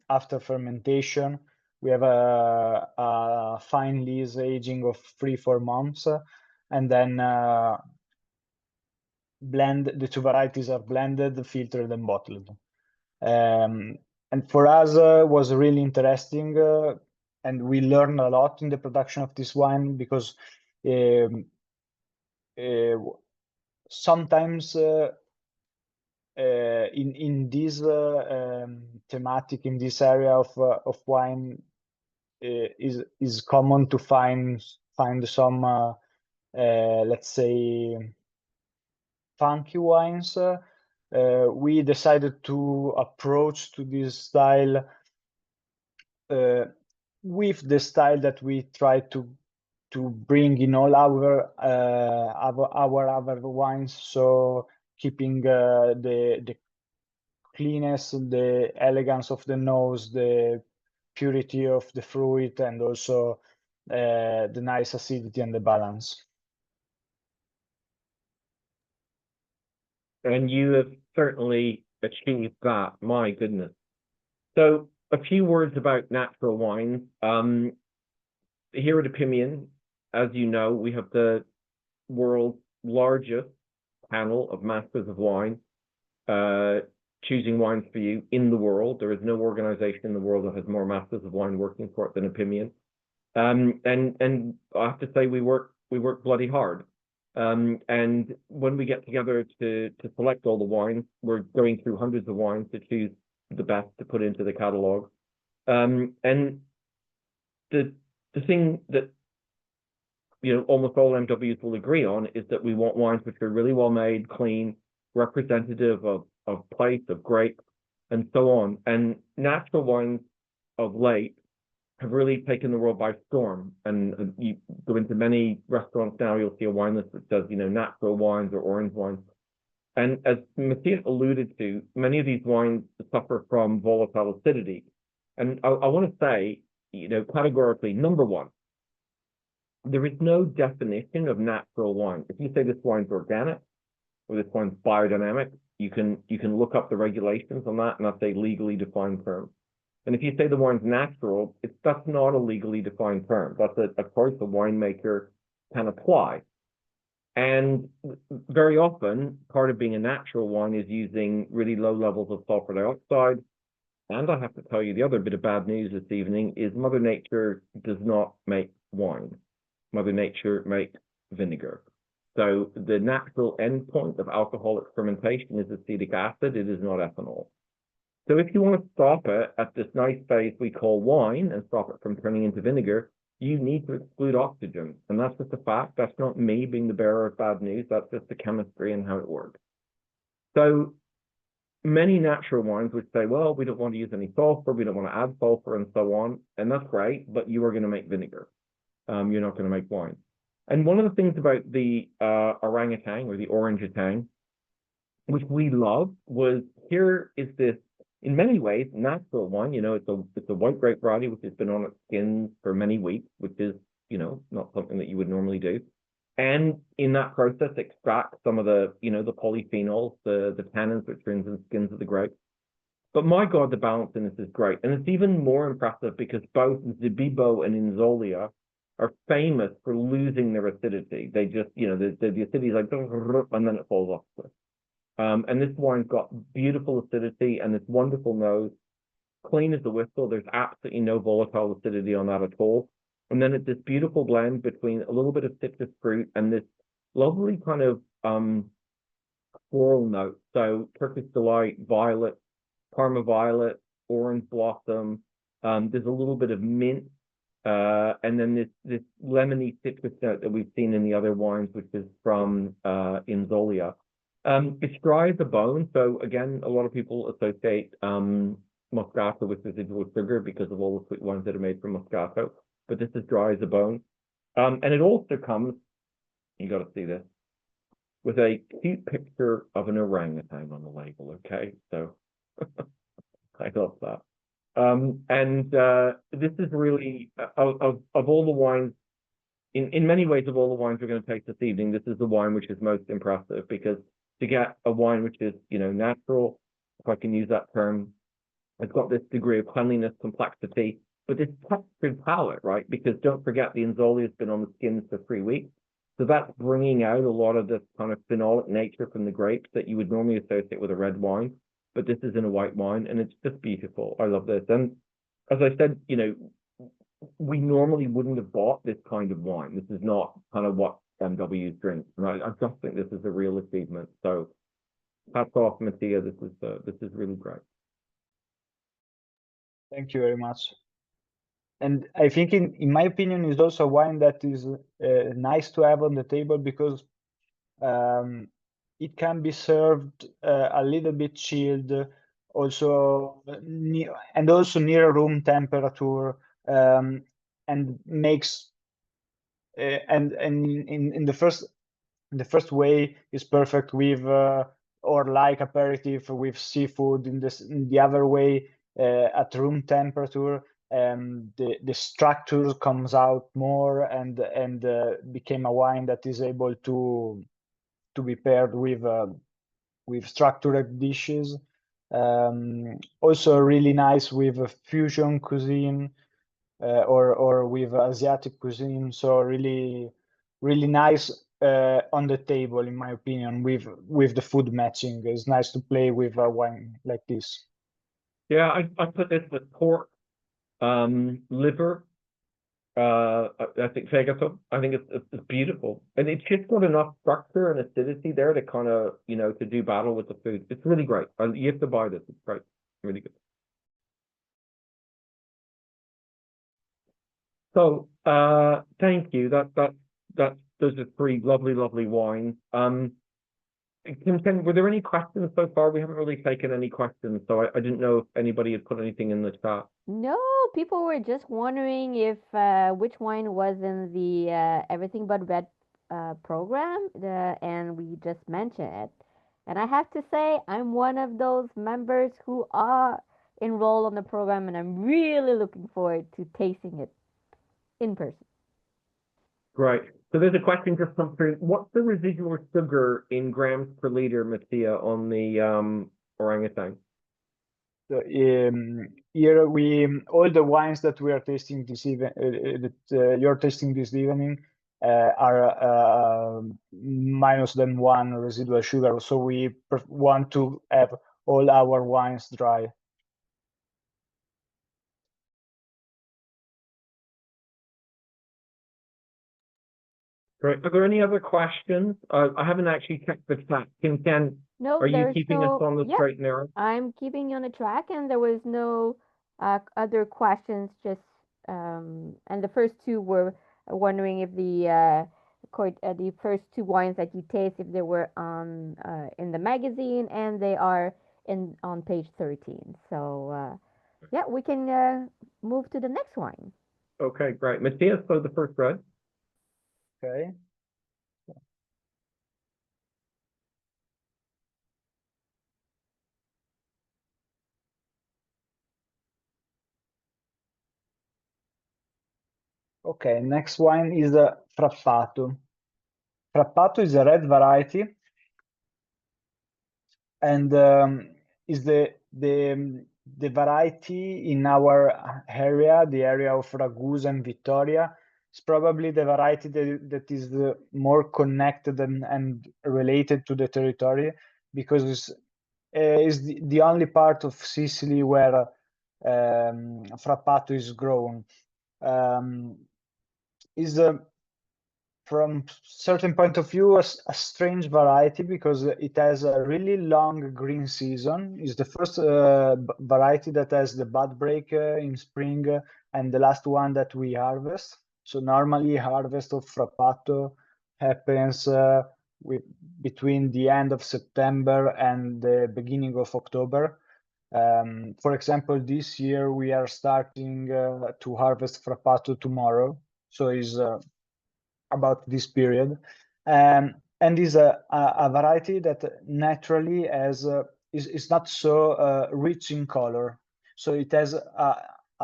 after fermentation, we have a fine lees aging of 3-4 months, and then the two varieties are blended, filtered, and bottled. And for us, was really interesting, and we learned a lot in the production of this wine because sometimes in this thematic, in this area of wine, is common to find some let's say funky wines. We decided to approach to this style with the style that we try to bring in all our other wines. So keeping the cleanness, the elegance of the nose, the purity of the fruit, and also the nice acidity and the balance. And you have certainly achieved that, my goodness. So a few words about natural wines. Here at Opimian, as you know, we have the world's largest panel of masters of wine, choosing wines for you in the world. There is no organization in the world that has more masters of wine working for it than Opimian. And I have to say we work bloody hard. And when we get together to select all the wines, we're going through hundreds of wines to choose the best to put into the catalog. And the thing that almost all MWs will agree on is that we want wines which are really well made, clean, representative of place, of grape, and so on. And natural wines of late have really taken the world by storm. And you go into many restaurants now, you'll see a wine list that says, natural wines or orange wines. And as Matthias alluded to, many of these wines suffer from volatile acidity. And I want to say, categorically, number one, there is no definition of natural wine. If you say this wine's organic or this wine's biodynamic, you can look up the regulations on that, and that's a legally defined term. And if you say the wine's natural, that's not a legally defined term. That's a choice a winemaker can apply. And very often, part of being a natural wine is using really low levels of sulfur dioxide. And I have to tell you, the other bit of bad news this evening is Mother Nature does not make wine. Mother Nature makes vinegar. So the natural endpoint of alcoholic fermentation is acetic acid. It is not ethanol. So if you want to stop it at this nice phase we call wine and stop it from turning into vinegar, you need to exclude oxygen. And that's just a fact. That's not me being the bearer of bad news. That's just the chemistry and how it works. So many natural wines would say, well, we don't want to use any sulfur. We don't want to add sulfur and so on. And that's great, but you are going to make vinegar. You're not going to make wine. And one of the things about the orangutan or the orangutan, which we love, was here is this, in many ways, natural wine. It's a white grape variety which has been on its skins for many weeks, which is, not something that you would normally do. And in that process, extract some of the, the polyphenols, the tannins which are in the skins of the grape. But my God, the balance in this is great. And it's even more impressive because both Zebibo and Inzolia are famous for losing their acidity. They just, the acidity is like, and then it falls off. And this wine's got beautiful acidity and this wonderful nose, clean as a whistle. There's absolutely no volatile acidity on that at all. And then it's this beautiful blend between a little bit of citrus fruit and this lovely kind of floral note. So Turkish Delight, violet, Parma violet, orange blossom. There's a little bit of mint. And then this lemony citrus note that we've seen in the other wines, which is from Inzolia. It's dry as a bone. So again, a lot of people associate Moscato with residual sugar because of all the sweet wines that are made from Moscato. But this is dry as a bone. And it also comes, you got to see this, with a cute picture of an orangutan on the label. Okay, so I love that. This is really of all the wines, in many ways, of all the wines we're going to taste this evening, this is the wine which is most impressive because to get a wine which is natural, if I can use that term, it's got this degree of cleanliness, complexity, but this textured palate, right? Because don't forget the Inzolia has been on the skins for 3 weeks, so that's bringing out a lot of this kind of phenolic nature from the grapes that you would normally associate with a red wine. But this is in a white wine, and it's just beautiful. I love this. And as I said, we normally wouldn't have bought this kind of wine. This is not kind of what MWs drink. And I just think this is a real achievement. So hats off, Mattia. This is really great. Thank you very much. And I think, in my opinion, is also a wine that is nice to have on the table because it can be served a little bit chilled, also and also near room temperature, and makes and in the first way is perfect with or like aperitif with seafood. In the other way, at room temperature, the structure comes out more and became a wine that is able to be paired with structured dishes. Also really nice with a fusion cuisine or with Asiatic cuisine. So really nice on the table, in my opinion, with the food matching. It's nice to play with a wine like this. Yeah, I put this with pork, liver, I think fegato. I think it's beautiful, and it's just got enough structure and acidity there to kind of to do battle with the food. It's really great. You have to buy this. It's great, really good. So thank you. Those are 3 lovely wines. Ken, were there any questions so far? We haven't really taken any questions, so I didn't know if anybody had put anything in the chat. No, people were just wondering if which wine was in the Everything But Red program, and we just mentioned it. And I have to say, I'm one of those members who are enrolled on the program, and I'm really looking forward to tasting it in person. Great. So there's a question just come through. What's the residual sugar in grams per liter, Mattia, on the orangutan? So, here all the wines that we are tasting this evening, that you're tasting this evening, are minus than 1 residual sugar. So we want to have all our wines dry. Great. Are there any other questions? I haven't actually checked the chat. Ken, No, are you there's keeping us on the yeah, straight and narrow? I'm keeping you on the track, and there was no other questions. Just and the first two were wondering if the first two wines that you taste, if they were on in the magazine, and they are in on page 13. So yeah, we can move to the next wine. Okay, great. Mattia, so the first red. Okay. Okay, next wine is the Frappato. Frappato is a red variety, and is the variety in our area, the area of Ragusa and Vittoria. It's probably the variety that is the more connected and related to the territory, because it's the only part of Sicily where Frappato is grown. Is from certain point of view a strange variety, because it has a really long green season. It's the first variety that has the bud break in spring, and the last one that we harvest. So normally harvest of Frappato happens between the end of September and the beginning of October. For example, this year we are starting to harvest Frappato tomorrow, so is about this period, and is a variety that naturally has is not so rich in color, so it has a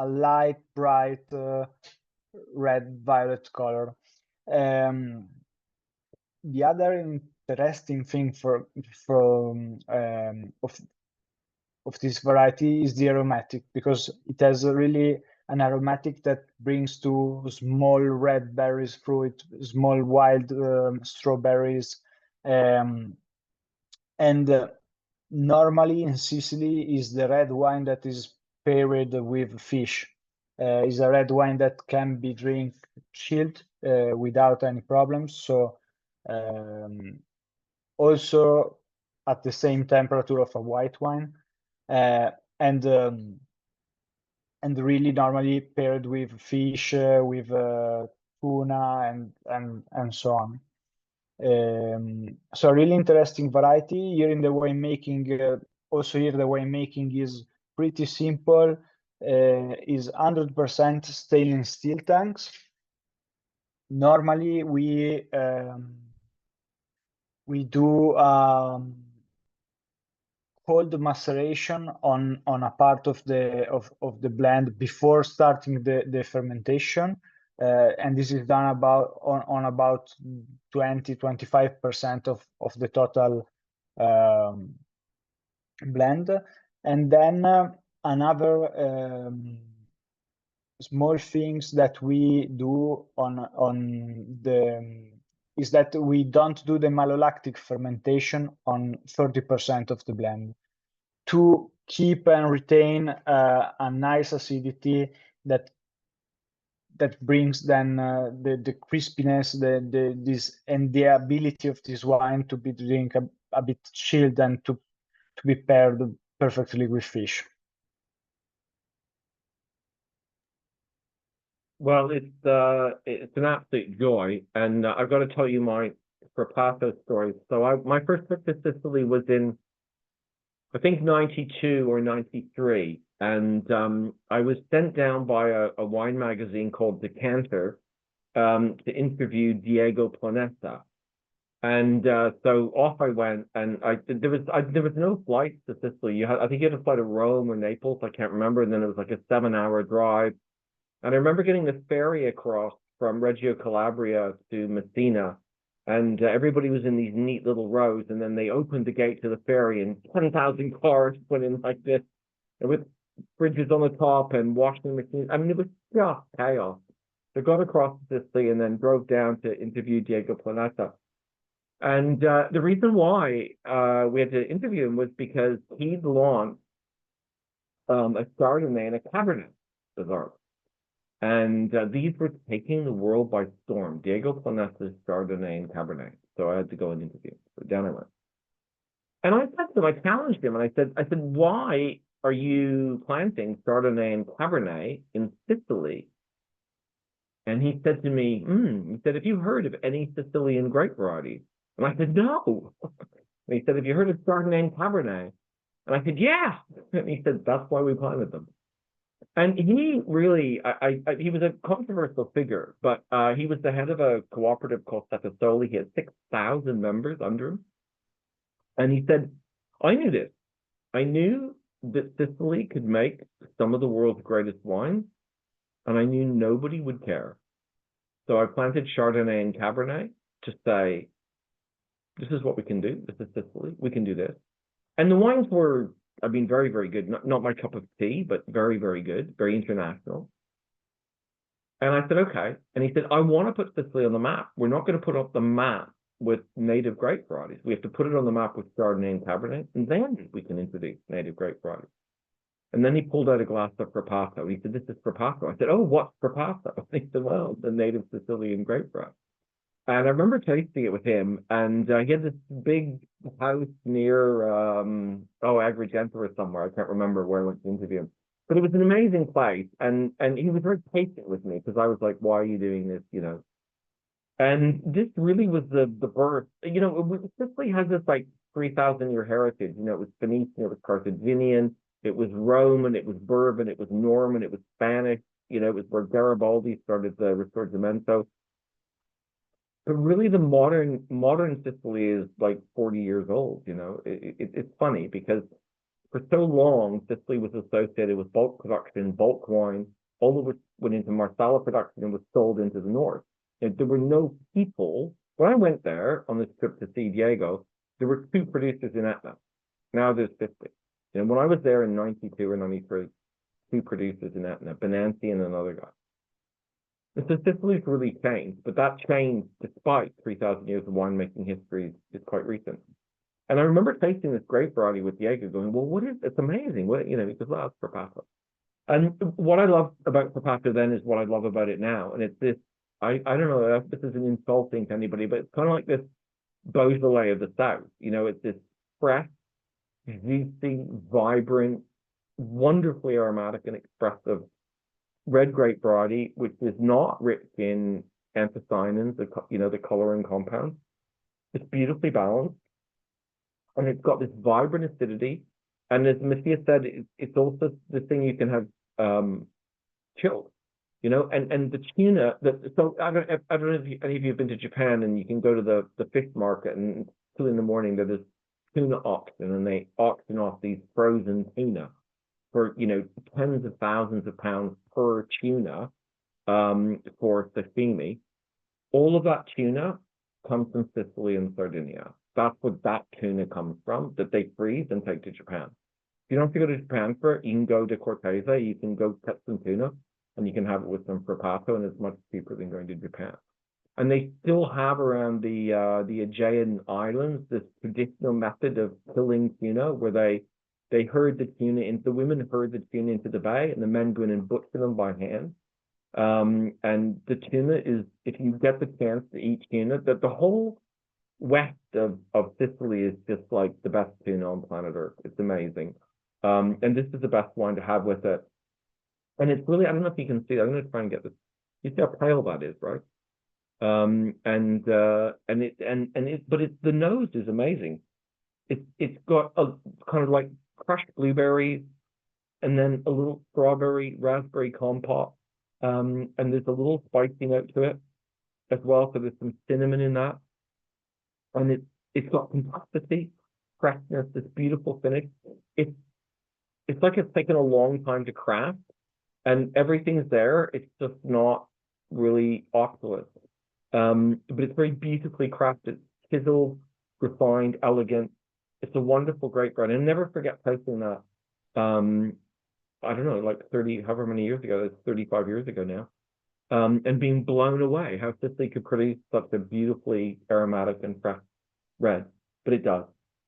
light, bright red violet color. The other interesting thing from of this variety is the aromatic, because it has a really an aromatic that brings to small red berries fruit, small wild strawberries, and normally in Sicily is the red wine that is paired with fish. Is a red wine that can be drink chilled without any problems. So also at the same temperature of a white wine, and really normally paired with fish, with tuna, and so on. So a really interesting variety here in the winemaking. Also here the winemaking is pretty simple. Is 100% stainless steel tanks. Normally we do cold maceration on a part of the blend before starting the fermentation, and this is done on about 20-25% of the total blend. And then another small things that we do is that we don't do the malolactic fermentation on 30% of the blend, to keep and retain a nice acidity that brings then the crispiness, this and the ability of this wine to be drink a bit chilled and to be paired perfectly with fish. Well, it's an absolute joy, and I've got to tell you, my Frappato story. So my first trip to Sicily was in, I think, 92 or 93. And I was sent down by a wine magazine called Decanter to interview Diego Planeta. And so off I went, and there was no flights to Sicily. I think you had to fly to Rome or Naples, I can't remember, and then it was like a 7-hour drive. And I remember getting the ferry across from Reggio Calabria to Messina, and everybody was in these neat little rows, and then they opened the gate to the ferry, and 10,000 cars went in like this, and with fridges on the top and washing machines. I mean, it was just chaos. So I got across to Sicily and then drove down to interview Diego Planeta. And the reason why we had to interview him was because he'd launched a Chardonnay and a Cabernet Sauvignon. And these were taking the world by storm. Diego Planeta's Chardonnay and Cabernet. So I had to go and interview him. So down I went. And I said to him, I challenged him, and I said, why are you planting Chardonnay and Cabernet in Sicily? And he said to me, he said, have you heard of any Sicilian grape varieties? And I said, no. And he said, have you heard of Chardonnay and Cabernet? And I said, yeah. And he said, that's why we planted them. And he really, he was a controversial figure, but he was the head of a cooperative called Settasoli. He had 6,000 members under him. And he said, I knew this. I knew that Sicily could make some of the world's greatest wines, and I knew nobody would care. So I planted Chardonnay and Cabernet to say, this is what we can do. This is Sicily. We can do this. And the wines were, I mean, very, very good. Not my cup of tea, but very, very good. Very international. And I said, okay. And he said, I want to put Sicily on the map. We're not going to put up the map with native grape varieties. We have to put it on the map with Chardonnay and Cabernet, and then we can introduce native grape varieties. And then he pulled out a glass of Frappato. He said, this is Frappato. I said, oh, what's Frappato? And he said, well, the native Sicilian grape variety. And I remember tasting it with him, and he had this big house near, Agrigento or somewhere. I can't remember where I went to interview him. But it was an amazing place, and he was very patient with me, because I was like, why are you doing this, And this really was the birth. Sicily has this like 3,000-year heritage. It was Phoenician, it was Carthaginian, it was Roman, it was Bourbon, it was Norman, it was Spanish. It was where Garibaldi started the Risorgimento. But really, the modern Sicily is like 40 years old. It's funny because for so long Sicily was associated with bulk production, bulk wine, all of which went into Marsala production and was sold into the north. There were no people. When I went there on this trip to see Diego, there were 2 producers in Etna. Now there's 50. When I was there in 92 or 93, 2 producers in Etna, Benanti and another guy. So Sicily's really changed, but that change, despite 3,000 years of winemaking history, is quite recent. And I remember tasting this grape variety with Diego, going, well, what is it? It's amazing. He goes, well, it's Frappato. And what I love about Frappato then is what I love about it now. And it's this, I don't know if this isn't insulting to anybody, but it's kind of like this Beaujolais of the South. It's this fresh, juicy, vibrant, wonderfully aromatic and expressive red grape variety, which is not rich in anthocyanins, the coloring compounds. It's beautifully balanced, and it's got this vibrant acidity. And as Mattia said, it's also the thing you can have chilled, and the tuna. So I don't know if any of you have been to Japan, and you can go to the fish market, and 2 in the morning there's tuna auction, and they auction off these frozen tuna for tens of thousands of pounds per tuna for sashimi. All of that tuna comes from Sicily and Sardinia. That's where that tuna comes from, that they freeze and take to Japan. If you don't have to go to Japan for it, you can go to Cortese, you can go catch some tuna, and you can have it with some Frappato, and it's much cheaper than going to Japan. And they still have around the Aegean Islands this traditional method of killing tuna, where they herd the tuna into, the women herd the tuna into the bay, and the men go in and butcher them by hand. And the tuna is, if you get the chance to eat tuna, that the whole west of Sicily is just like the best tuna on planet Earth. It's amazing. And this is the best wine to have with it. And it's really, I don't know if you can see it. I'm going to try and get this. You see how pale that is, right? But the nose is amazing. It's got a kind of like crushed blueberries and then a little strawberry raspberry compote. And there's a little spicy note to it as well. So there's some cinnamon in that. And it's got complexity, freshness, this beautiful finish. It's like it's taken a long time to craft, and everything's there. It's just not really opulent. But it's very beautifully crafted, chiseled, refined, elegant. It's a wonderful grape bread. And never forget tasting that. I don't know, like 30, however many years ago, that's 35 years ago now. And being blown away how Sicily could produce such a beautifully aromatic and fresh red, but it does.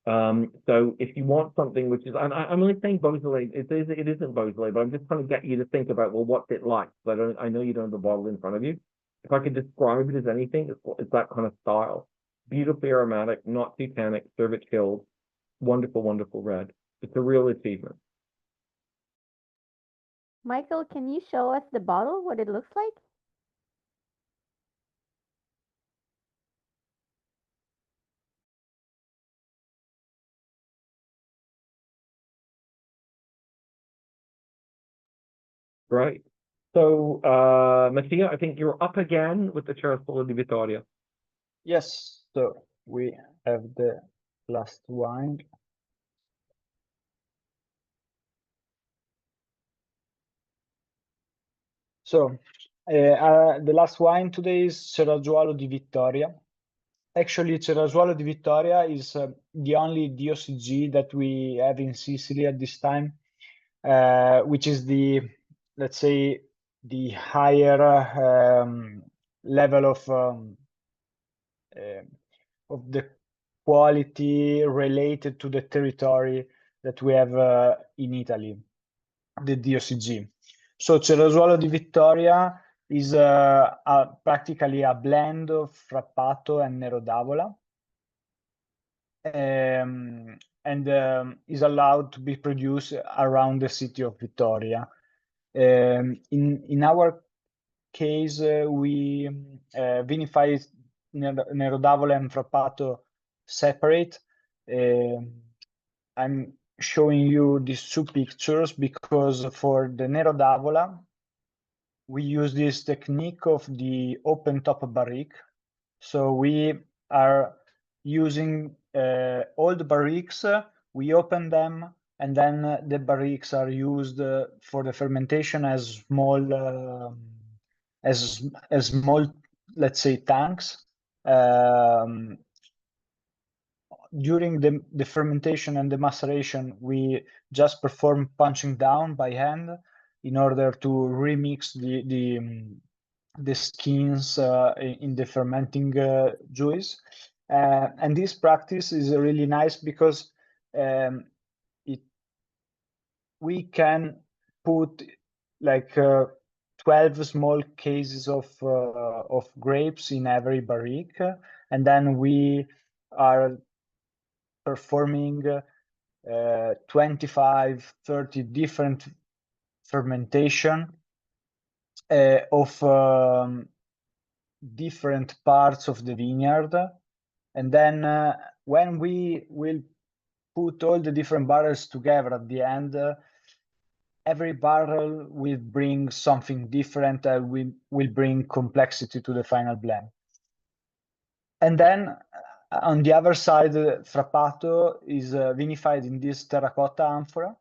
So if you want something which is, I'm only saying Beaujolais, it isn't Beaujolais, but I'm just trying to get you to think about, well, what's it like? I know you don't have the bottle in front of you. If I could describe it as anything, it's that kind of style. Beautifully aromatic, not too tannic, serve it chilled. Wonderful, wonderful red. It's a real achievement. Michael, can you show us the bottle, what it looks like? Right. So, Mattia, I think you're up again with the Ceresole di Vittoria. Yes, so we have the last wine. So the last wine today is Ceresole di Vittoria. Actually, Ceresole di Vittoria is the only DOCG that we have in Sicily at this time, which is the, let's say, the higher level of the quality related to the territory that we have in Italy, the DOCG. So Ceresole di Vittoria is practically a blend of Frappato and Nero d'Avola, and is allowed to be produced around the city of Vittoria. In our case, we vinify Nero d'Avola and Frappato separate. I'm showing you these two pictures because for the Nero d'Avola, we use this technique of the open top barrique. So we are using all the barriques, we open them, and then the barriques are used for the fermentation as small, let's say, tanks. During the fermentation and the maceration, we just perform punching down by hand in order to remix the skins in the fermenting juice. And this practice is really nice because we can put like 12 small cases of grapes in every barrique, and then we are performing 25, 30 different fermentation of different parts of the vineyard. And then when we will put all the different barrels together at the end, every barrel will bring something different and will bring complexity to the final blend. And then on the other side, Frappato is vinified in this terracotta amphora,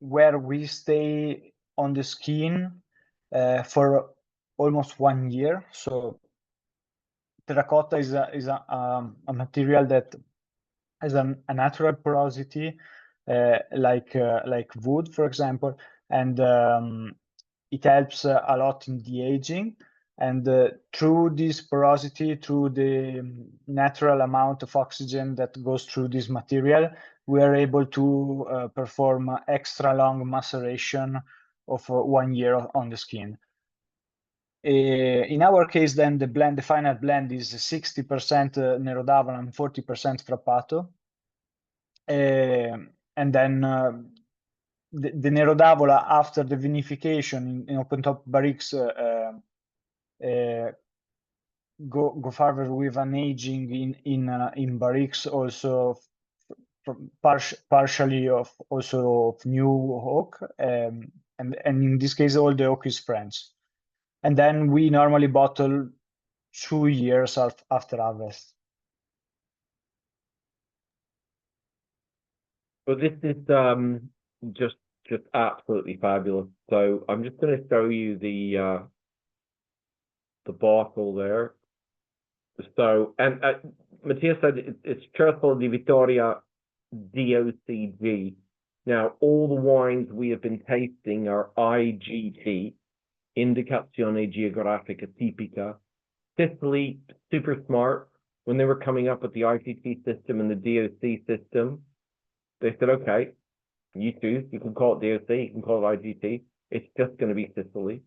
where we stay on the skin for almost 1 year. So terracotta is a material that has a natural porosity, like wood, for example, and it helps a lot in the aging. And through this porosity, through the natural amount of oxygen that goes through this material, we are able to perform extra long maceration of 1 year on the skin. In our case, then the final blend is 60% Nero d'Avola and 40% Frappato. And then the Nero d'Avola, after the vinification in open top barriques, go further with an aging in barriques, also partially of new oak, and in this case all the oak is French, and then we normally bottle 2 years after harvest. But this is just absolutely fabulous. So I'm just going to show you the bottle there. So, and Mattia said it's Certo di Vittoria DOCG. Now, all the wines we have been tasting are IGT, Indicazione Geografica Tipica. Sicily, super smart. When they were coming up with the IGT system and the DOC system, they said, okay, you choose. You can call it DOC, you can call it IGT. It's just going to be Sicily.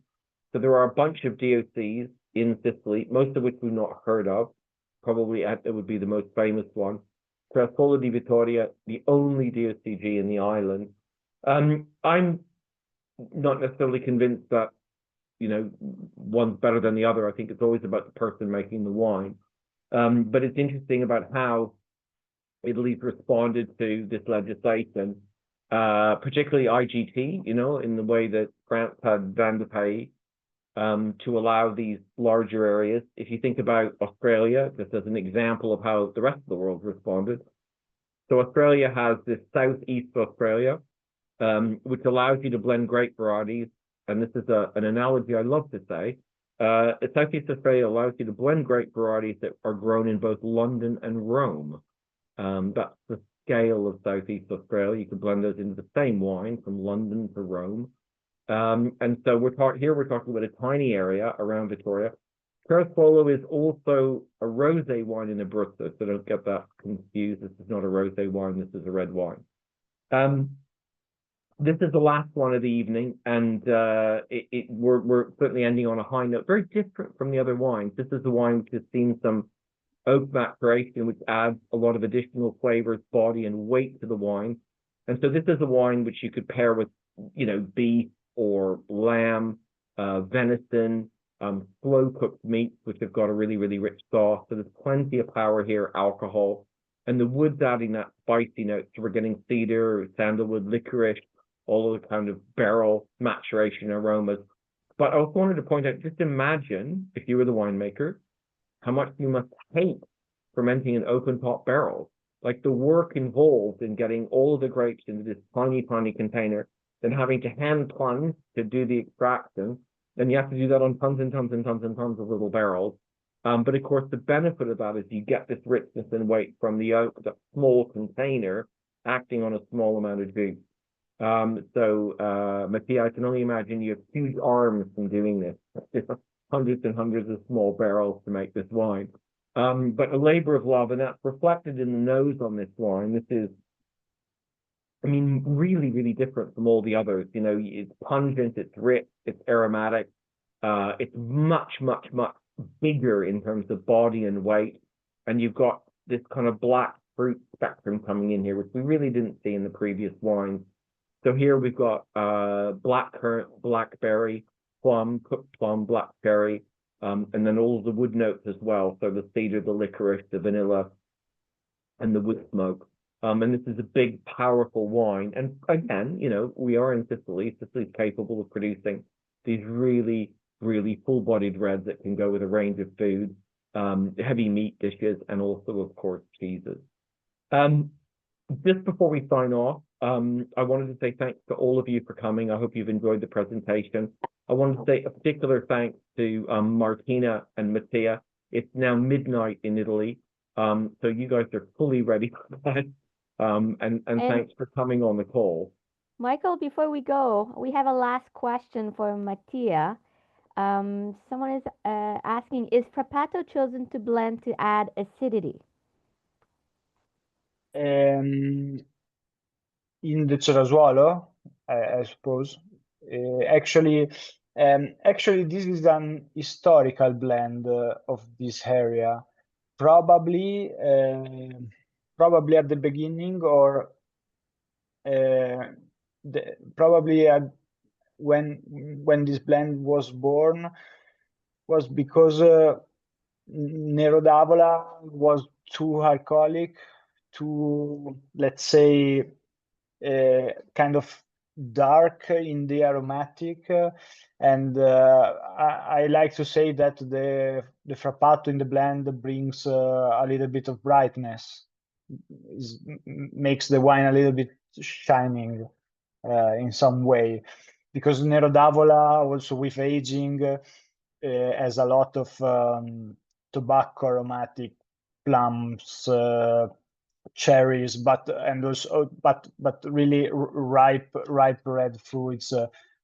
So there are a bunch of DOCs in Sicily, most of which we've not heard of. Probably it would be the most famous one. Trascolo di Vittoria, the only DOCG in the island. I'm not necessarily convinced that, you know, one's better than the other. I think it's always about the person making the wine. But it's interesting about how Italy's responded to this legislation, particularly IGT, you know, in the way that France had Vin de Pays, to allow these larger areas. If you think about Australia, just as an example of how the rest of the world responded. So Australia has this Southeast Australia, which allows you to blend grape varieties. And this is an analogy I love to say. Southeast Australia allows you to blend grape varieties that are grown in both London and Rome. That's the scale of Southeast Australia. You can blend those into the same wine from London to Rome. And so we're talking about a tiny area around Victoria. Cerasolo is also a rosé wine in Abruzzo, so don't get that confused. This is not a rosé wine, this is a red wine. This is the last one of the evening, and we're certainly ending on a high note, very different from the other wines. This is the wine which has seen some oak maturation, which adds a lot of additional flavors, body, and weight to the wine. And so this is a wine which you could pair with, you know, beef or lamb, venison, slow-cooked meats, which have got a really, really rich sauce. So there's plenty of power here, alcohol, and the wood's adding that spicy note. So we're getting cedar, sandalwood, licorice, all of the kind of barrel maturation aromas. But I also wanted to point out, just imagine, if you were the winemaker, how much you must hate fermenting in open top barrels. Like the work involved in getting all of the grapes into this tiny, tiny container, then having to hand plunge to do the extraction. Then you have to do that on tons and tons and tons and tons of little barrels. But of course, the benefit of that is you get this richness and weight from the small container acting on a small amount of juice. Mattia, I can only imagine you have huge arms from doing this. Hundreds and hundreds of small barrels to make this wine. But a labor of love, and that's reflected in the nose on this wine. This is, I mean, really, really different from all the others. You know, it's pungent, it's rich, it's aromatic. It's much, much, much bigger in terms of body and weight. And you've got this kind of black fruit spectrum coming in here, which we really didn't see in the previous wines. So here we've got blackcurrant, blackberry, plum, cooked plum, black cherry, and then all of the wood notes as well. So the cedar, the licorice, the vanilla, and the wood smoke. And this is a big, powerful wine. And again, you know, we are in Sicily. Sicily's capable of producing these really, really full-bodied reds that can go with a range of food, heavy meat dishes, and also, of course, cheeses. Just before we sign off, I wanted to say thanks to all of you for coming. I hope you've enjoyed the presentation. I wanted to say a particular thanks to Martina and Mattia. It's now midnight in Italy, so you guys are fully ready for that. And thanks for coming on the call. Michael, before we go, we have a last question for Mattia. Someone is asking, is Frappato chosen to blend to add acidity? In the Cerasuolo, I suppose. Actually, this is an historical blend of this area. Probably at the beginning, or probably when this blend was born, was because Nero d'Avola was too alcoholic, too, let's say, kind of dark in the aromatic, and I like to say that the Frappato in the blend brings a little bit of brightness, makes the wine a little bit shining in some way, because Nero d'Avola also with aging has a lot of tobacco aromatic, plums, cherries, but really ripe red fruits.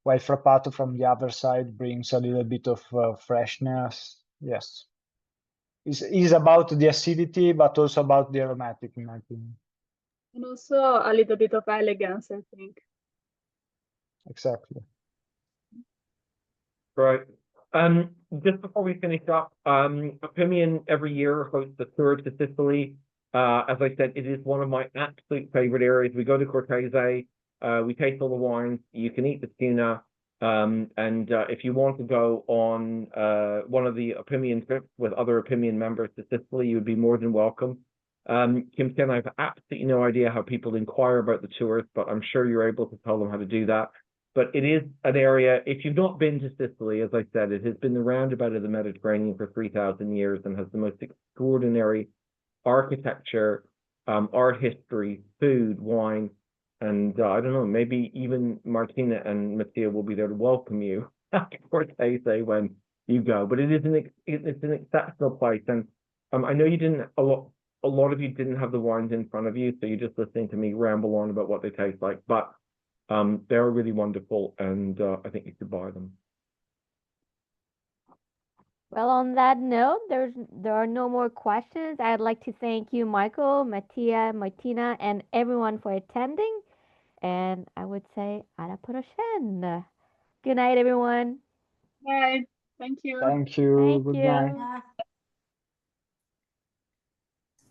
While Frappato from the other side brings a little bit of freshness. Yes, is about the acidity, but also about the aromatic, in my opinion. And also a little bit of elegance, I think. Exactly. Right. Just before we finish up, Opimian every year hosts the tour to Sicily. As I said, it is one of my absolute favorite areas. We go to Cortese, we taste all the wines, you can eat the tuna, and if you want to go on one of the Opimian trips with other Opimian members to Sicily, you would be more than welcome. Kim Ken, I have absolutely no idea how people inquire about the tours, but I'm sure you're able to tell them how to do that. But it is an area, if you've not been to Sicily, as I said, it has been the roundabout of the Mediterranean for 3,000 years and has the most extraordinary architecture, art history, food, wine, and I don't know, maybe even Martina and Mattia will be there to welcome you at Cortese when you go. But it's an exceptional place, and I know you didn't a lot of you didn't have the wines in front of you, so you're just listening to me ramble on about what they taste like, but they're really wonderful, and I think you should buy them. Well, on that note, there are no more questions. I'd like to thank you, Michael, Mattia, Martina, and everyone for attending. And I would say, alla prochaine. Good night, everyone. Bye. Thank you. Thank you. Thank Good you. night. Yeah.